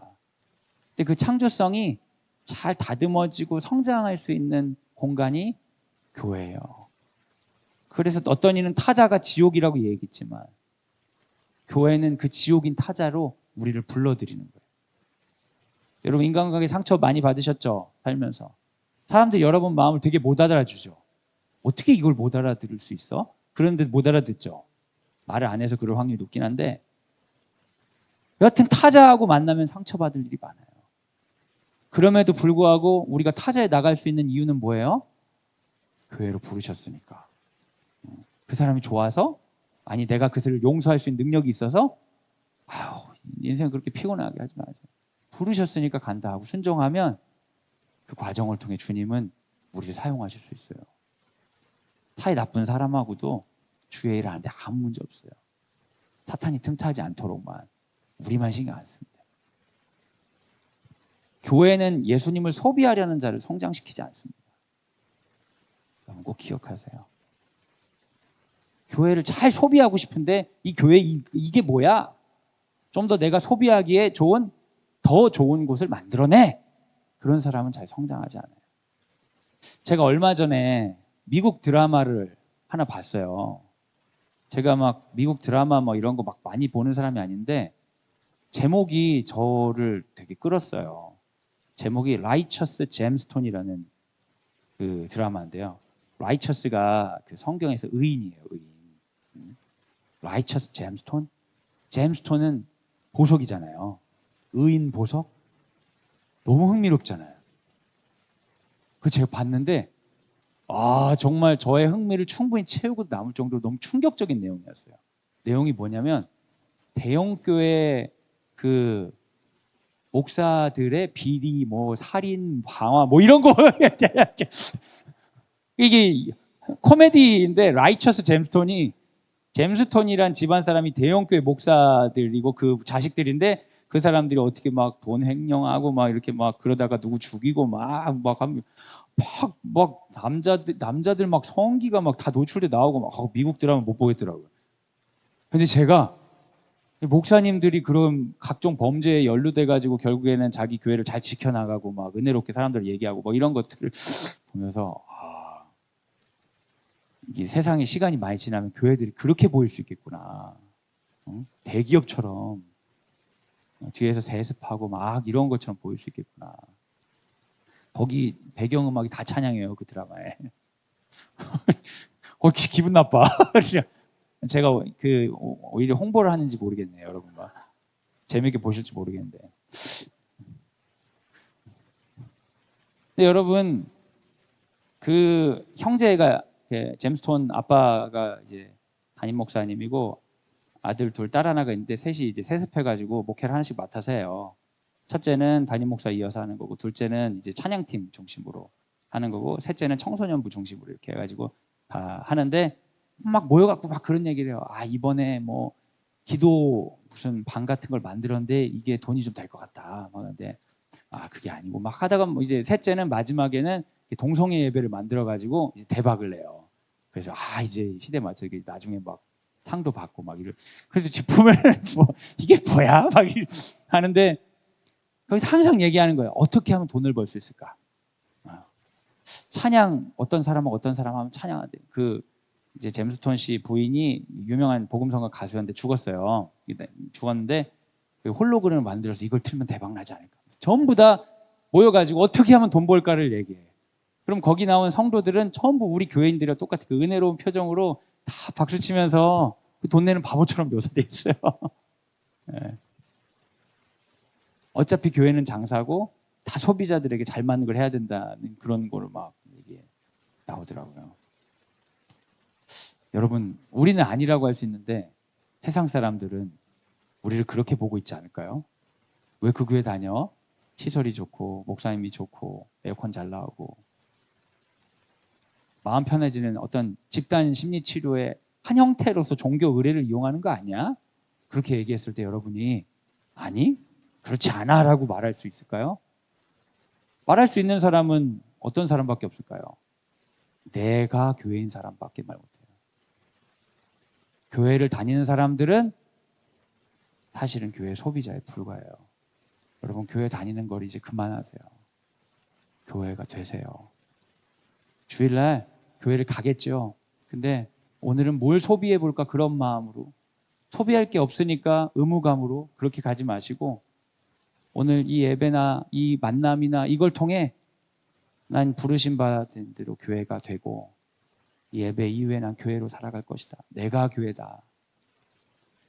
근데 그 창조성이 잘 다듬어지고 성장할 수 있는 공간이 교회예요. 그래서 어떤 이는 타자가 지옥이라고 얘기했지만 교회는 그 지옥인 타자로 우리를 불러들이는 거예요. 여러분 인간관계 상처 많이 받으셨죠? 살면서. 사람들이 여러분 마음을 되게 못 알아주죠. 어떻게 이걸 못 알아들을 수 있어? 그런데 못 알아듣죠. 말을 안 해서 그럴 확률이 높긴 한데 여하튼 타자하고 만나면 상처받을 일이 많아요. 그럼에도 불구하고 우리가 타자에 나갈 수 있는 이유는 뭐예요? 교회로 부르셨으니까. 그 사람이 좋아서? 아니 내가 그들을 용서할 수 있는 능력이 있어서? 아우 인생 그렇게 피곤하게 하지 마세요. 부르셨으니까 간다 하고 순종하면 그 과정을 통해 주님은 우리를 사용하실 수 있어요. 타에 나쁜 사람하고도 주의 일을 하는데 아무 문제 없어요. 사탄이 틈타지 않도록만 우리만 신경 안 씁니다. 교회는 예수님을 소비하려는 자를 성장시키지 않습니다. 여러분 꼭 기억하세요. 교회를 잘 소비하고 싶은데 이 교회 이게 뭐야? 좀 더 내가 소비하기에 좋은 더 좋은 곳을 만들어내. 그런 사람은 잘 성장하지 않아요. 제가 얼마 전에 미국 드라마를 하나 봤어요. 제가 막 미국 드라마 뭐 이런 거 막 많이 보는 사람이 아닌데 제목이 저를 되게 끌었어요. 제목이 라이처스 잼스톤이라는 그 드라마인데요. 라이처스가 그 성경에서 의인이에요. 의인. 라이처스 잼스톤? 잼스톤은 보석이잖아요. 의인 보석? 너무 흥미롭잖아요. 그 제가 봤는데 정말 저의 흥미를 충분히 채우고 남을 정도로 너무 충격적인 내용이었어요. 내용이 뭐냐면 대형교회 그 목사들의 비리, 뭐 살인, 방화, 뭐 이런 거 이게 코미디인데 라이처스 잼스톤이란 집안 사람이 대형교회 목사들이고 그 자식들인데 그 사람들이 어떻게 막 돈 횡령하고 막 이렇게 막 그러다가 누구 죽이고 막 남자들 막 성기가 막 다 노출돼 나오고 막 미국 드라마 못 보겠더라고요. 근데 제가 목사님들이 그런 각종 범죄에 연루돼 가지고 결국에는 자기 교회를 잘 지켜나가고 막 은혜롭게 사람들 얘기하고 뭐 이런 것들을 보면서 이게 세상에 시간이 많이 지나면 교회들이 그렇게 보일 수 있겠구나. 대기업처럼 뒤에서 세습하고 막 이런 것처럼 보일 수 있겠구나. 거기 배경음악이 다 찬양해요. 그 드라마에. 거기 기분 나빠. 제가 그 오히려 홍보를 하는지 모르겠네요. 여러분과 재밌게 보실지 모르겠는데. 근데 여러분 그 형제가 잼스톤 아빠가 이제 담임 목사님이고 아들 둘 딸 하나가 있는데 셋이 이제 세습해가지고 목회를 하나씩 맡아서 해요. 첫째는 담임 목사 이어서 하는 거고, 둘째는 이제 찬양팀 중심으로 하는 거고, 셋째는 청소년부 중심으로 이렇게 해가지고 다 하는데 막 모여갖고 막 그런 얘기를 해요. 이번에 뭐 기도 무슨 방 같은 걸 만들었는데 이게 돈이 좀 될 것 같다. 막 근데 그게 아니고 막 하다가 뭐 이제 셋째는 마지막에는 동성애 예배를 만들어가지고 이제 대박을 내요. 그래서 이제 시대 맞춰 나중에 막 상도 받고 막 이런. 그래서 보면 뭐 이게 뭐야? 막 하는데 거기서 항상 얘기하는 거예요. 어떻게 하면 돈을 벌 수 있을까? 찬양 어떤 사람은 하면 찬양하대. 그 이제 잼스톤 씨 부인이 유명한 복음성가 가수였는데 죽었어요. 죽었는데 그 홀로그램을 만들어서 이걸 틀면 대박 나지 않을까? 전부 다 모여가지고 어떻게 하면 돈 벌까를 얘기해. 그럼 거기 나온 성도들은 전부 우리 교회인들이랑 똑같이 그 은혜로운 표정으로 다 박수 치면서 돈 내는 바보처럼 묘사돼 있어요. 예. 어차피 교회는 장사고 다 소비자들에게 잘 맞는 걸 해야 된다는 그런 거를 막 이게 나오더라고요. 여러분, 우리는 아니라고 할 수 있는데 세상 사람들은 우리를 그렇게 보고 있지 않을까요? 왜 그 교회 다녀? 시설이 좋고 목사님이 좋고 에어컨 잘 나오고 마음 편해지는 어떤 집단 심리 치료의 한 형태로서 종교 의례를 이용하는 거 아니야? 그렇게 얘기했을 때 여러분이 아니 그렇지 않아 라고 말할 수 있을까요? 말할 수 있는 사람은 어떤 사람밖에 없을까요? 내가 교회인 사람밖에 말 못해요. 교회를 다니는 사람들은 사실은 교회 소비자에 불과해요. 여러분, 교회 다니는 걸 이제 그만하세요. 교회가 되세요. 주일날 교회를 가겠죠. 근데 오늘은 뭘 소비해 볼까 그런 마음으로, 소비할 게 없으니까 의무감으로 그렇게 가지 마시고, 오늘 이 예배나 이 만남이나 이걸 통해 난 부르심 받은 대로 교회가 되고 이 예배 이후에 난 교회로 살아갈 것이다. 내가 교회다.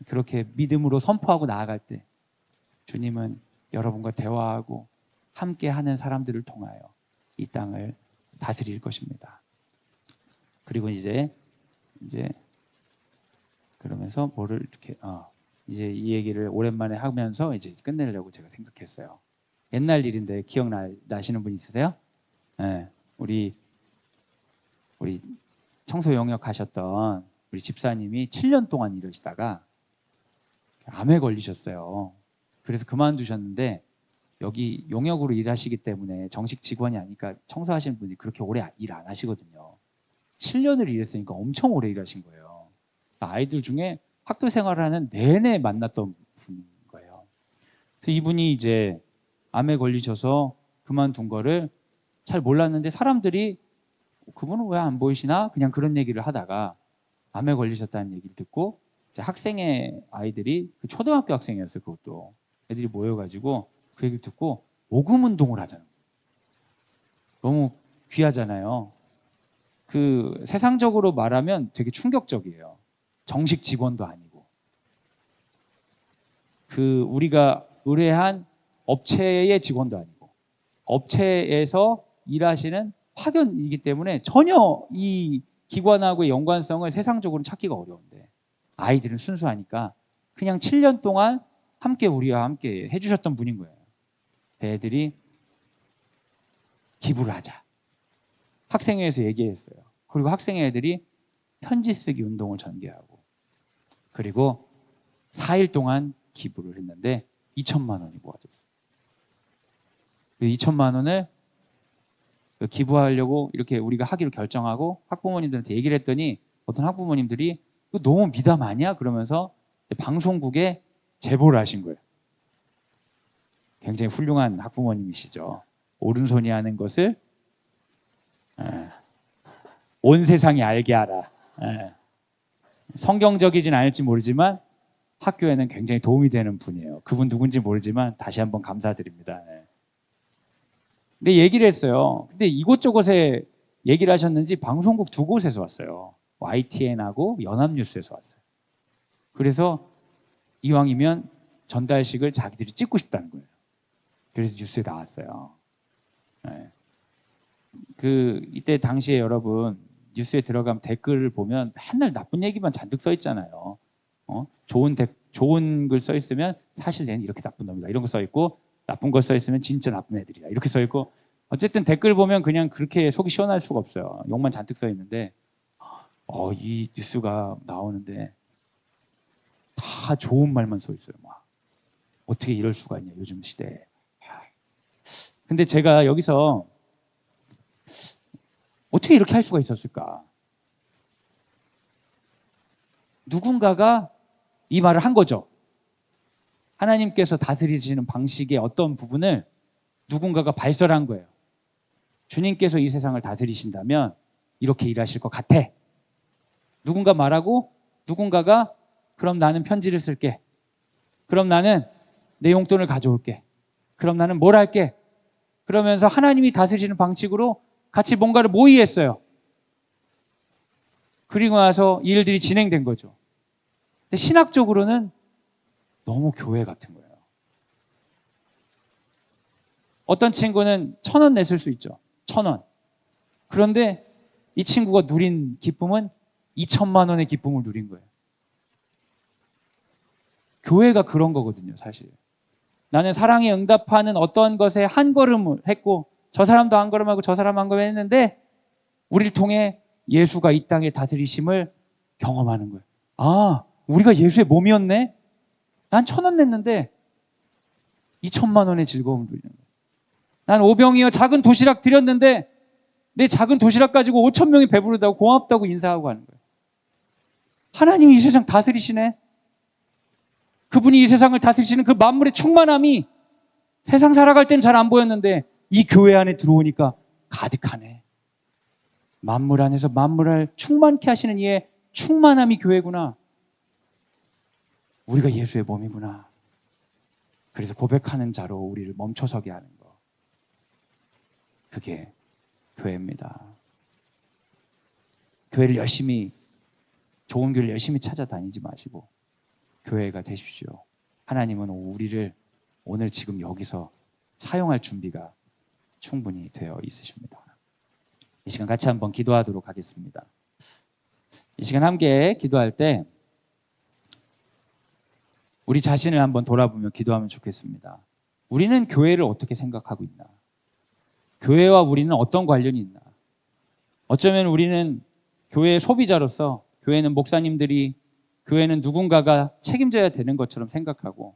그렇게 믿음으로 선포하고 나아갈 때 주님은 여러분과 대화하고 함께하는 사람들을 통하여 이 땅을 다스릴 것입니다. 그리고 이제 그러면서 뭐를 이렇게 이제 이 얘기를 오랜만에 하면서 이제 끝내려고 제가 생각했어요. 옛날 일인데 기억나시는 분 있으세요? 네, 우리 청소 용역 하셨던 우리 집사님이 7년 동안 일하시다가 암에 걸리셨어요. 그래서 그만두셨는데 여기 용역으로 일하시기 때문에 정식 직원이 아니니까 청소하시는 분이 그렇게 오래 일 안 하시거든요. 7년을 일했으니까 엄청 오래 일하신 거예요. 아이들 중에 학교 생활하는 내내 만났던 분인 거예요. 그래서 이분이 이제 암에 걸리셔서 그만둔 거를 잘 몰랐는데 사람들이 그분은 왜 안 보이시나? 그냥 그런 얘기를 하다가 암에 걸리셨다는 얘기를 듣고 이제 학생의 아이들이 그 초등학교 학생이었어요. 그것도 애들이 모여가지고 그 얘기를 듣고 모금 운동을 하잖아요. 너무 귀하잖아요. 그 세상적으로 말하면 되게 충격적이에요. 정식 직원도 아니고 그 우리가 의뢰한 업체의 직원도 아니고 업체에서 일하시는 파견이기 때문에 전혀 이 기관하고의 연관성을 세상적으로는 찾기가 어려운데 아이들은 순수하니까 그냥 7년 동안 우리와 함께 해주셨던 분인 거예요. 애들이 기부를 하자. 학생회에서 얘기했어요. 그리고 학생회들이 편지 쓰기 운동을 전개하고 그리고 4일 동안 기부를 했는데 2천만 원이 모아졌어요. 그 2천만 원을 기부하려고 이렇게 우리가 하기로 결정하고 학부모님들한테 얘기를 했더니 어떤 학부모님들이 이거 너무 미담 아니야? 그러면서 방송국에 제보를 하신 거예요. 굉장히 훌륭한 학부모님이시죠. 오른손이 하는 것을 온 세상이 알게 하라. 성경적이진 않을지 모르지만 학교에는 굉장히 도움이 되는 분이에요. 그분 누군지 모르지만 다시 한번 감사드립니다. 근데 얘기를 했어요. 근데 이곳저곳에 얘기를 하셨는지 방송국 두 곳에서 왔어요. YTN하고 연합뉴스에서 왔어요. 그래서 이왕이면 전달식을 자기들이 찍고 싶다는 거예요. 그래서 뉴스에 나왔어요. 이때 당시에 여러분 뉴스에 들어가면 댓글을 보면 맨날 나쁜 얘기만 잔뜩 써 있잖아요. 좋은 글 써 있으면 사실 얘는 이렇게 나쁜 놈이다 이런 거 써 있고 나쁜 거 써 있으면 진짜 나쁜 애들이다 이렇게 써 있고 어쨌든 댓글 보면 그냥 그렇게 속이 시원할 수가 없어요. 욕만 잔뜩 써 있는데 이 뉴스가 나오는데 다 좋은 말만 써 있어요. 막 어떻게 이럴 수가 있냐 요즘 시대에. 근데 제가 여기서 어떻게 이렇게 할 수가 있었을까? 누군가가 이 말을 한 거죠. 하나님께서 다스리시는 방식의 어떤 부분을 누군가가 발설한 거예요. 주님께서 이 세상을 다스리신다면 이렇게 일하실 것 같아. 누군가 말하고 누군가가 그럼 나는 편지를 쓸게. 그럼 나는 내 용돈을 가져올게. 그럼 나는 뭘 할게. 그러면서 하나님이 다스리시는 방식으로 같이 뭔가를 모의했어요. 그리고 나서 이 일들이 진행된 거죠. 근데 신학적으로는 너무 교회 같은 거예요. 어떤 친구는 1,000원 냈을 수 있죠. 1,000원. 그런데 이 친구가 누린 기쁨은 2천만 원의 기쁨을 누린 거예요. 교회가 그런 거거든요, 사실. 나는 사랑에 응답하는 어떤 것에 한 걸음을 했고, 저 사람도 한 걸음하고 저 사람 한 걸음 했는데, 우리를 통해 예수가 이 땅의 다스리심을 경험하는 거예요. 아, 우리가 예수의 몸이었네? 난 1,000원 냈는데 2천만 원의 즐거움을 누리는 거예요. 난 오병이어 작은 도시락 드렸는데 내 작은 도시락 가지고 5천 명이 배부르다고 고맙다고 인사하고 하는 거예요. 하나님이 이 세상 다스리시네. 그분이 이 세상을 다스리시는 그 만물의 충만함이 세상 살아갈 땐 잘 안 보였는데 이 교회 안에 들어오니까 가득하네. 만물 안에서 만물을 충만케 하시는 이의 충만함이 교회구나. 우리가 예수의 몸이구나. 그래서 고백하는 자로 우리를 멈춰서게 하는 거. 그게 교회입니다. 교회를 열심히, 좋은 교회를 열심히 찾아다니지 마시고 교회가 되십시오. 하나님은 우리를 오늘 지금 여기서 사용할 준비가 충분히 되어 있으십니다. 이 시간 같이 한번 기도하도록 하겠습니다. 이 시간 함께 기도할 때 우리 자신을 한번 돌아보며 기도하면 좋겠습니다. 우리는 교회를 어떻게 생각하고 있나? 교회와 우리는 어떤 관련이 있나? 어쩌면 우리는 교회의 소비자로서 교회는 목사님들이, 교회는 누군가가 책임져야 되는 것처럼 생각하고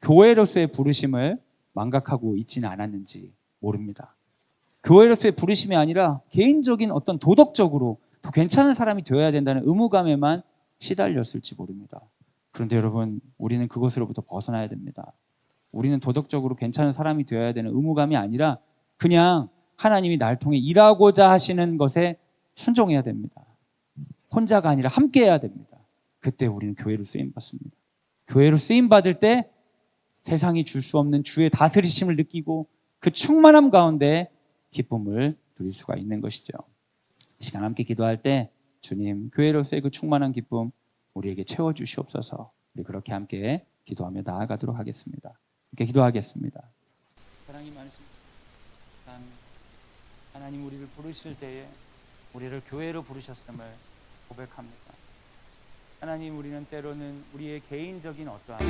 교회로서의 부르심을 망각하고 있지는 않았는지 모릅니다. 교회로서의 부르심이 아니라 개인적인 어떤 도덕적으로 더 괜찮은 사람이 되어야 된다는 의무감에만 시달렸을지 모릅니다. 그런데 여러분, 우리는 그것으로부터 벗어나야 됩니다. 우리는 도덕적으로 괜찮은 사람이 되어야 되는 의무감이 아니라 그냥 하나님이 날 통해 일하고자 하시는 것에 순종해야 됩니다. 혼자가 아니라 함께 해야 됩니다. 그때 우리는 교회로 쓰임받습니다. 교회로 쓰임받을 때 세상이 줄 수 없는 주의 다스리심을 느끼고 그 충만함 가운데 기쁨을 누릴 수가 있는 것이죠. 이 시간 함께 기도할 때 주님, 교회로서의 그 충만한 기쁨 우리에게 채워주시옵소서. 우리 그렇게 함께 기도하며 나아가도록 하겠습니다. 함께 기도하겠습니다. 사랑이 많으신 하나님, 우리를 부르실 때에 우리를 교회로 부르셨음을 고백합니다. 하나님, 우리는 때로는 우리의 개인적인 어떠한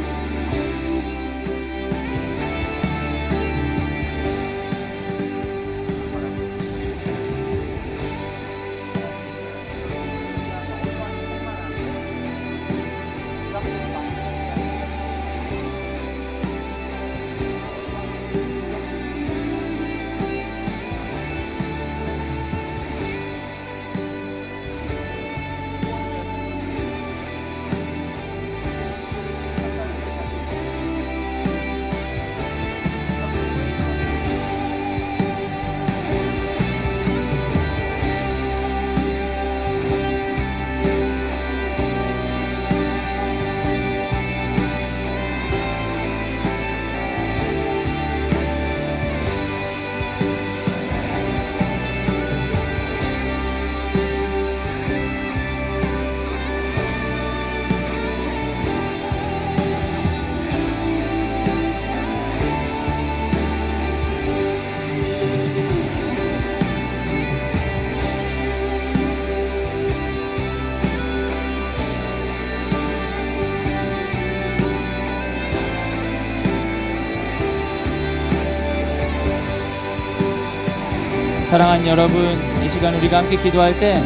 사랑하는 여러분, 이 시간 우리가 함께 기도할 때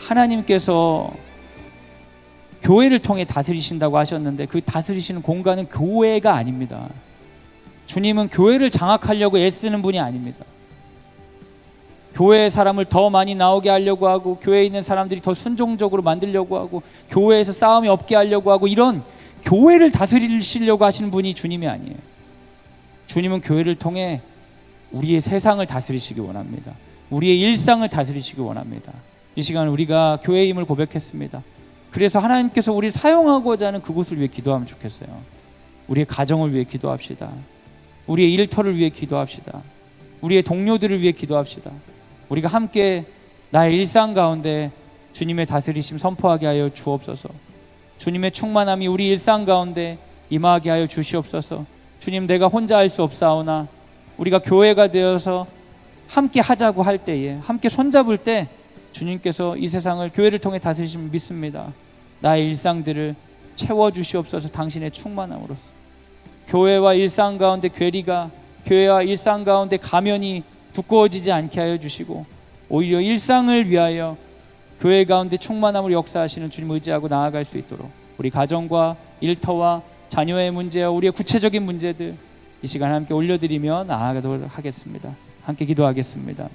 하나님께서 교회를 통해 다스리신다고 하셨는데 그 다스리시는 공간은 교회가 아닙니다. 주님은 교회를 장악하려고 애쓰는 분이 아닙니다. 교회의 사람을 더 많이 나오게 하려고 하고 교회에 있는 사람들이 더 순종적으로 만들려고 하고 교회에서 싸움이 없게 하려고 하고 이런 교회를 다스리시려고 하시는 분이 주님이 아니에요. 주님은 교회를 통해 우리의 세상을 다스리시기 원합니다. 우리의 일상을 다스리시기 원합니다. 이 시간 우리가 교회의 힘을 고백했습니다. 그래서 하나님께서 우리를 사용하고자 하는 그곳을 위해 기도하면 좋겠어요. 우리의 가정을 위해 기도합시다. 우리의 일터를 위해 기도합시다. 우리의 동료들을 위해 기도합시다. 우리가 함께 나의 일상 가운데 주님의 다스리심 선포하게 하여 주옵소서. 주님의 충만함이 우리 일상 가운데 임하게 하여 주시옵소서. 주님, 내가 혼자 할 수 없사오나 우리가 교회가 되어서 함께 하자고 할 때에, 함께 손잡을 때 주님께서 이 세상을 교회를 통해 다스리심을 믿습니다. 나의 일상들을 채워주시옵소서. 당신의 충만함으로써 교회와 일상 가운데 괴리가, 교회와 일상 가운데 가면이 두꺼워지지 않게 하여 주시고, 오히려 일상을 위하여 교회 가운데 충만함으로 역사하시는 주님 의지하고 나아갈 수 있도록 우리 가정과 일터와 자녀의 문제와 우리의 구체적인 문제들 이 시간 함께 올려드리며 나아가도록 하겠습니다. 함께 기도하겠습니다.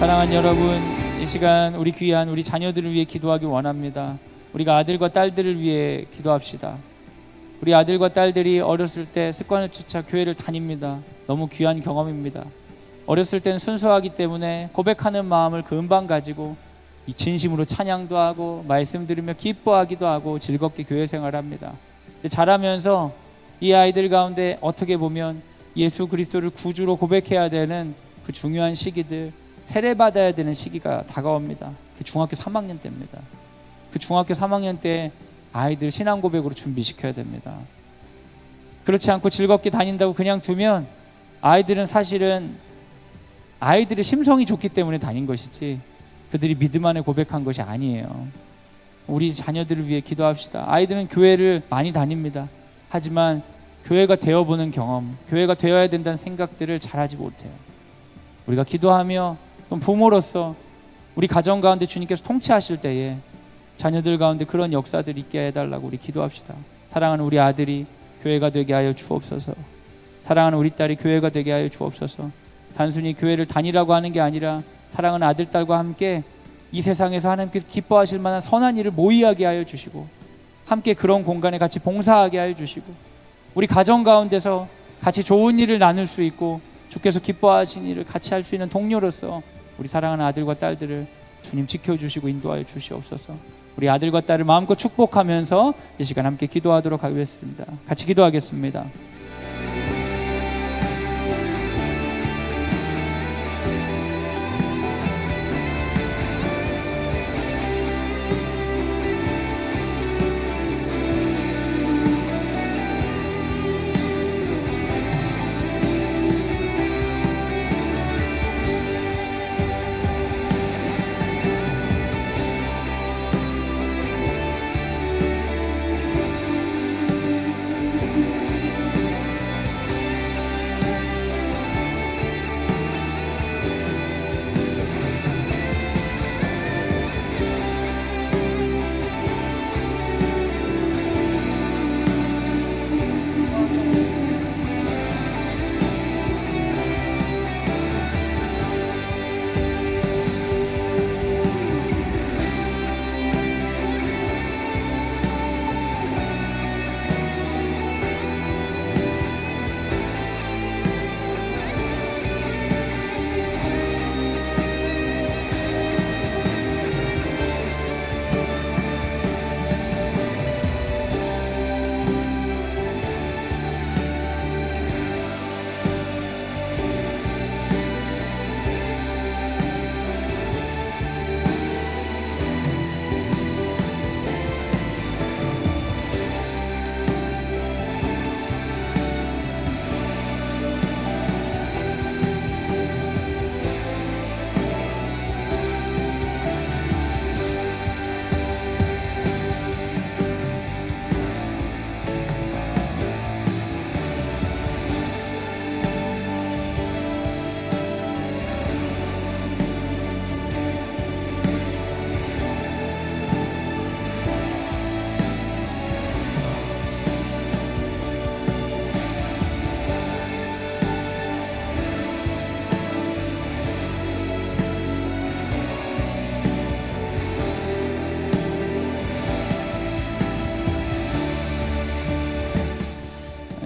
사랑하는 여러분, 이 시간 우리 귀한 우리 자녀들을 위해 기도하기 원합니다. 우리가 아들과 딸들을 위해 기도합시다. 우리 아들과 딸들이 어렸을 때 습관을 쫓아 교회를 다닙니다. 너무 귀한 경험입니다. 어렸을 땐 순수하기 때문에 고백하는 마음을 금방 가지고 이 진심으로 찬양도 하고 말씀 들으며 기뻐하기도 하고 즐겁게 교회 생활합니다. 자라면서 이 아이들 가운데 어떻게 보면 예수 그리스도를 구주로 고백해야 되는 그 중요한 시기들, 세례받아야 되는 시기가 다가옵니다. 그 중학교 3학년 때입니다. 그 중학교 3학년 때 아이들 신앙 고백으로 준비시켜야 됩니다. 그렇지 않고 즐겁게 다닌다고 그냥 두면 아이들은 사실은 아이들의 심성이 좋기 때문에 다닌 것이지 그들이 믿음 안에 고백한 것이 아니에요. 우리 자녀들을 위해 기도합시다. 아이들은 교회를 많이 다닙니다. 하지만 교회가 되어보는 경험, 교회가 되어야 된다는 생각들을 잘하지 못해요. 우리가 기도하며 또 부모로서 우리 가정 가운데 주님께서 통치하실 때에 자녀들 가운데 그런 역사들이 있게 해달라고 우리 기도합시다. 사랑하는 우리 아들이 교회가 되게 하여 주옵소서. 사랑하는 우리 딸이 교회가 되게 하여 주옵소서. 단순히 교회를 다니라고 하는 게 아니라 사랑하는 아들, 딸과 함께 이 세상에서 하나님께서 기뻐하실 만한 선한 일을 모의하게 하여 주시고 함께 그런 공간에 같이 봉사하게 하여 주시고 우리 가정 가운데서 같이 좋은 일을 나눌 수 있고 주께서 기뻐하신 일을 같이 할 수 있는 동료로서 우리 사랑하는 아들과 딸들을 주님 지켜주시고 인도하여 주시옵소서. 우리 아들과 딸을 마음껏 축복하면서 이 시간 함께 기도하도록 하겠습니다. 같이 기도하겠습니다.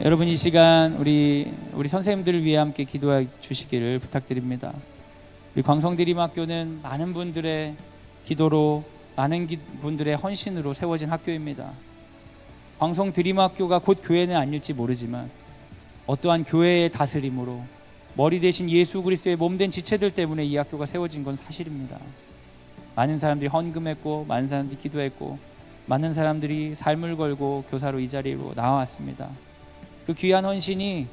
여러분 이 시간 우리 선생님들을 위해 함께 기도해 주시기를 부탁드립니다. 우리 광성대림학교는 많은 분들의 기도로 많은 분들의 헌신으로 세워진 학교입니다. 광성드림학교가 곧 교회는 아닐지 모르지만 어떠한 교회의 다스림으로 머리 대신 예수 그리스도의 몸된 지체들 때문에 이 학교가 세워진 건 사실입니다. 많은 사람들이 헌금했고 많은 사람들이 기도했고 많은 사람들이 삶을 걸고 교사로 이 자리로 나와왔습니다. 그 귀한 헌신이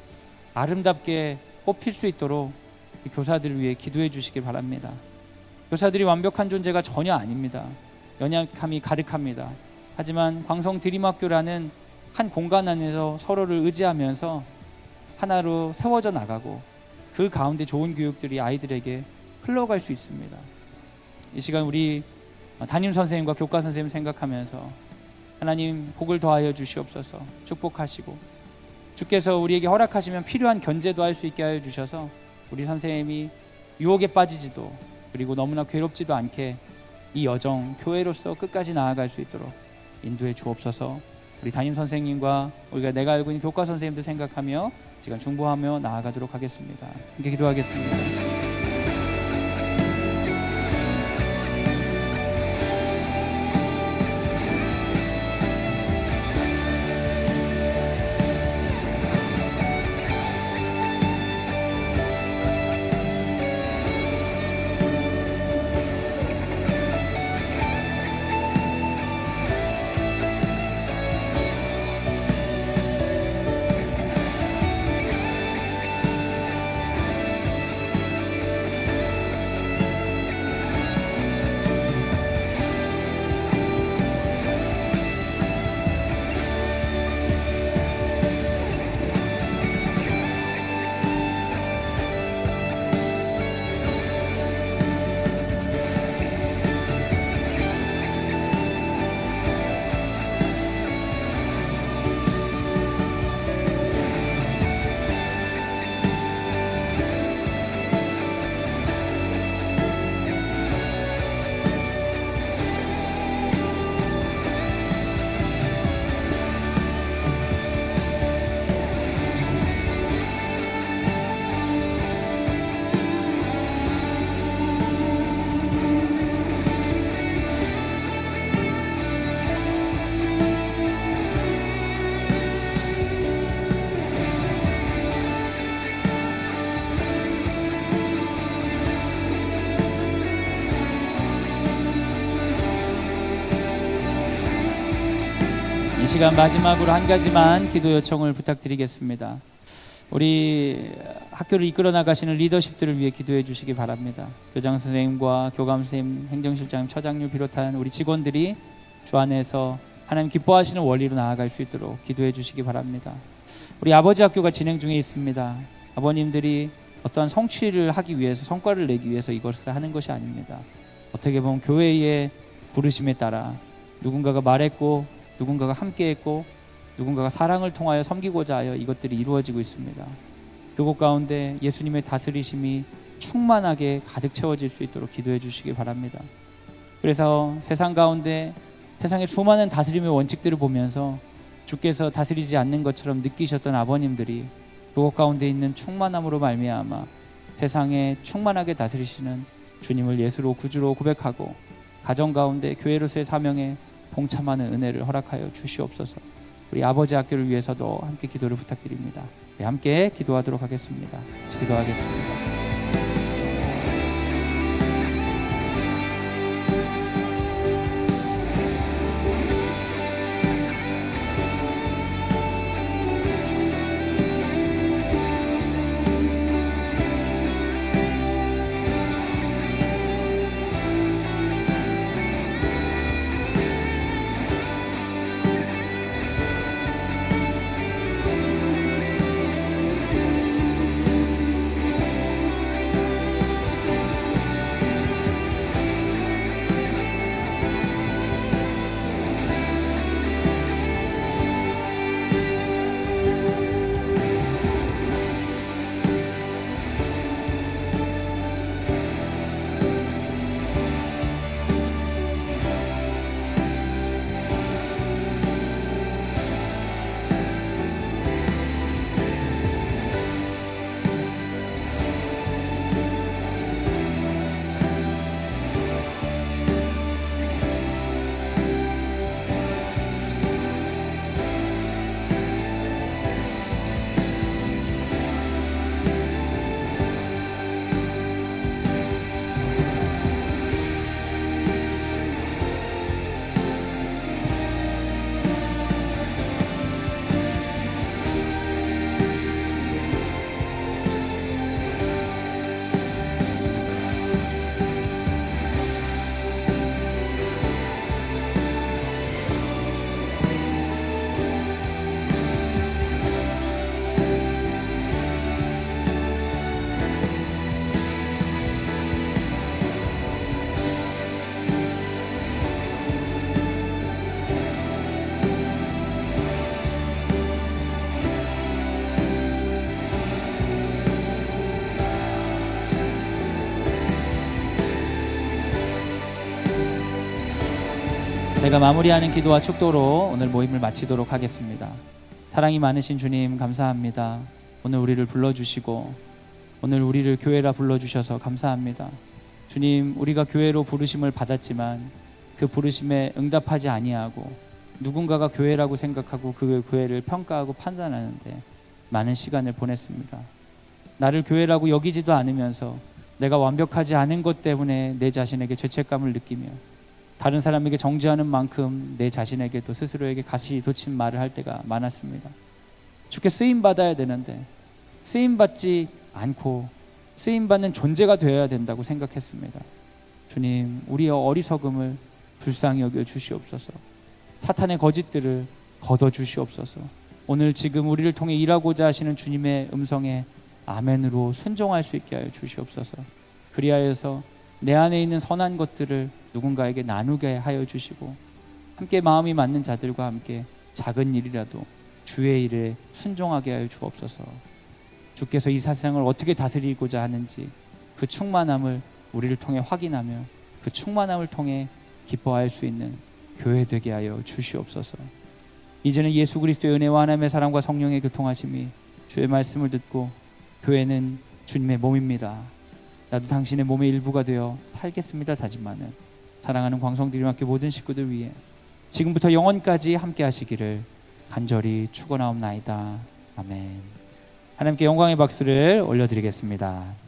아름답게 뽑힐 수 있도록 교사들을 위해 기도해 주시길 바랍니다. 교사들이 완벽한 존재가 전혀 아닙니다. 연약함이 가득합니다. 하지만 광성드림학교라는 한 공간 안에서 서로를 의지하면서 하나로 세워져 나가고 그 가운데 좋은 교육들이 아이들에게 흘러갈 수 있습니다. 이 시간 우리 담임 선생님과 교과 선생님 생각하면서 하나님 복을 더하여 주시옵소서. 축복하시고 주께서 우리에게 허락하시면 필요한 견제도 할 수 있게 하여 주셔서 우리 선생님이 유혹에 빠지지도 그리고 너무나 괴롭지도 않게 이 여정 교회로서 끝까지 나아갈 수 있도록 인도해 주옵소서. 우리 담임 선생님과 우리가 내가 알고 있는 교과 선생님들 생각하며 지금 중보하며 나아가도록 하겠습니다. 함께 기도하겠습니다. 이 시간 마지막으로 한 가지만 기도 요청을 부탁드리겠습니다. 우리 학교를 이끌어 나가시는 리더십들을 위해 기도해 주시기 바랍니다. 교장 선생님과 교감 선생님, 행정실장님, 처장님 비롯한 우리 직원들이 주 안에서 하나님 기뻐하시는 원리로 나아갈 수 있도록 기도해 주시기 바랍니다. 우리 아버지 학교가 진행 중에 있습니다. 아버님들이 어떠한 성취를 하기 위해서, 성과를 내기 위해서 이것을 하는 것이 아닙니다. 어떻게 보면 교회의 부르심에 따라 누군가가 말했고 누군가가 함께했고 누군가가 사랑을 통하여 섬기고자 하여 이것들이 이루어지고 있습니다. 그곳 가운데 예수님의 다스리심이 충만하게 가득 채워질 수 있도록 기도해 주시기 바랍니다. 그래서 세상 가운데 세상의 수많은 다스림의 원칙들을 보면서 주께서 다스리지 않는 것처럼 느끼셨던 아버님들이 그곳 가운데 있는 충만함으로 말미암아 세상에 충만하게 다스리시는 주님을 예수로 구주로 고백하고 가정 가운데 교회로서의 사명에 동참하는 은혜를 허락하여 주시옵소서. 우리 아버지 학교를 위해서도 함께 기도를 부탁드립니다. 네, 함께 기도하도록 하겠습니다. 기도하겠습니다. 제가 마무리하는 기도와 축도로 오늘 모임을 마치도록 하겠습니다. 사랑이 많으신 주님 감사합니다. 오늘 우리를 불러주시고 오늘 우리를 교회라 불러주셔서 감사합니다. 주님, 우리가 교회로 부르심을 받았지만 그 부르심에 응답하지 아니하고 누군가가 교회라고 생각하고 그 교회를 평가하고 판단하는데 많은 시간을 보냈습니다. 나를 교회라고 여기지도 않으면서 내가 완벽하지 않은 것 때문에 내 자신에게 죄책감을 느끼며 다른 사람에게 정죄하는 만큼 내 자신에게도 스스로에게 가시 돋친 말을 할 때가 많았습니다. 주께 쓰임받아야 되는데 쓰임받지 않고 쓰임받는 존재가 되어야 된다고 생각했습니다. 주님, 우리의 어리석음을 불쌍히 여겨 주시옵소서. 사탄의 거짓들을 걷어 주시옵소서. 오늘 지금 우리를 통해 일하고자 하시는 주님의 음성에 아멘으로 순종할 수 있게 하여 주시옵소서. 그리하여서 내 안에 있는 선한 것들을 누군가에게 나누게 하여 주시고 함께 마음이 맞는 자들과 함께 작은 일이라도 주의 일에 순종하게 하여 주옵소서. 주께서 이 세상을 어떻게 다스리고자 하는지 그 충만함을 우리를 통해 확인하며 그 충만함을 통해 기뻐할 수 있는 교회 되게 하여 주시옵소서. 이제는 예수 그리스도의 은혜와 하나님의 사랑과 성령의 교통하심이 주의 말씀을 듣고 교회는 주님의 몸입니다. 나도 당신의 몸의 일부가 되어 살겠습니다 다짐하는 사랑하는 광성드림학교 모든 식구들 위해 지금부터 영원까지 함께 하시기를 간절히 축원하옵나이다. 아멘. 하나님께 영광의 박수를 올려드리겠습니다.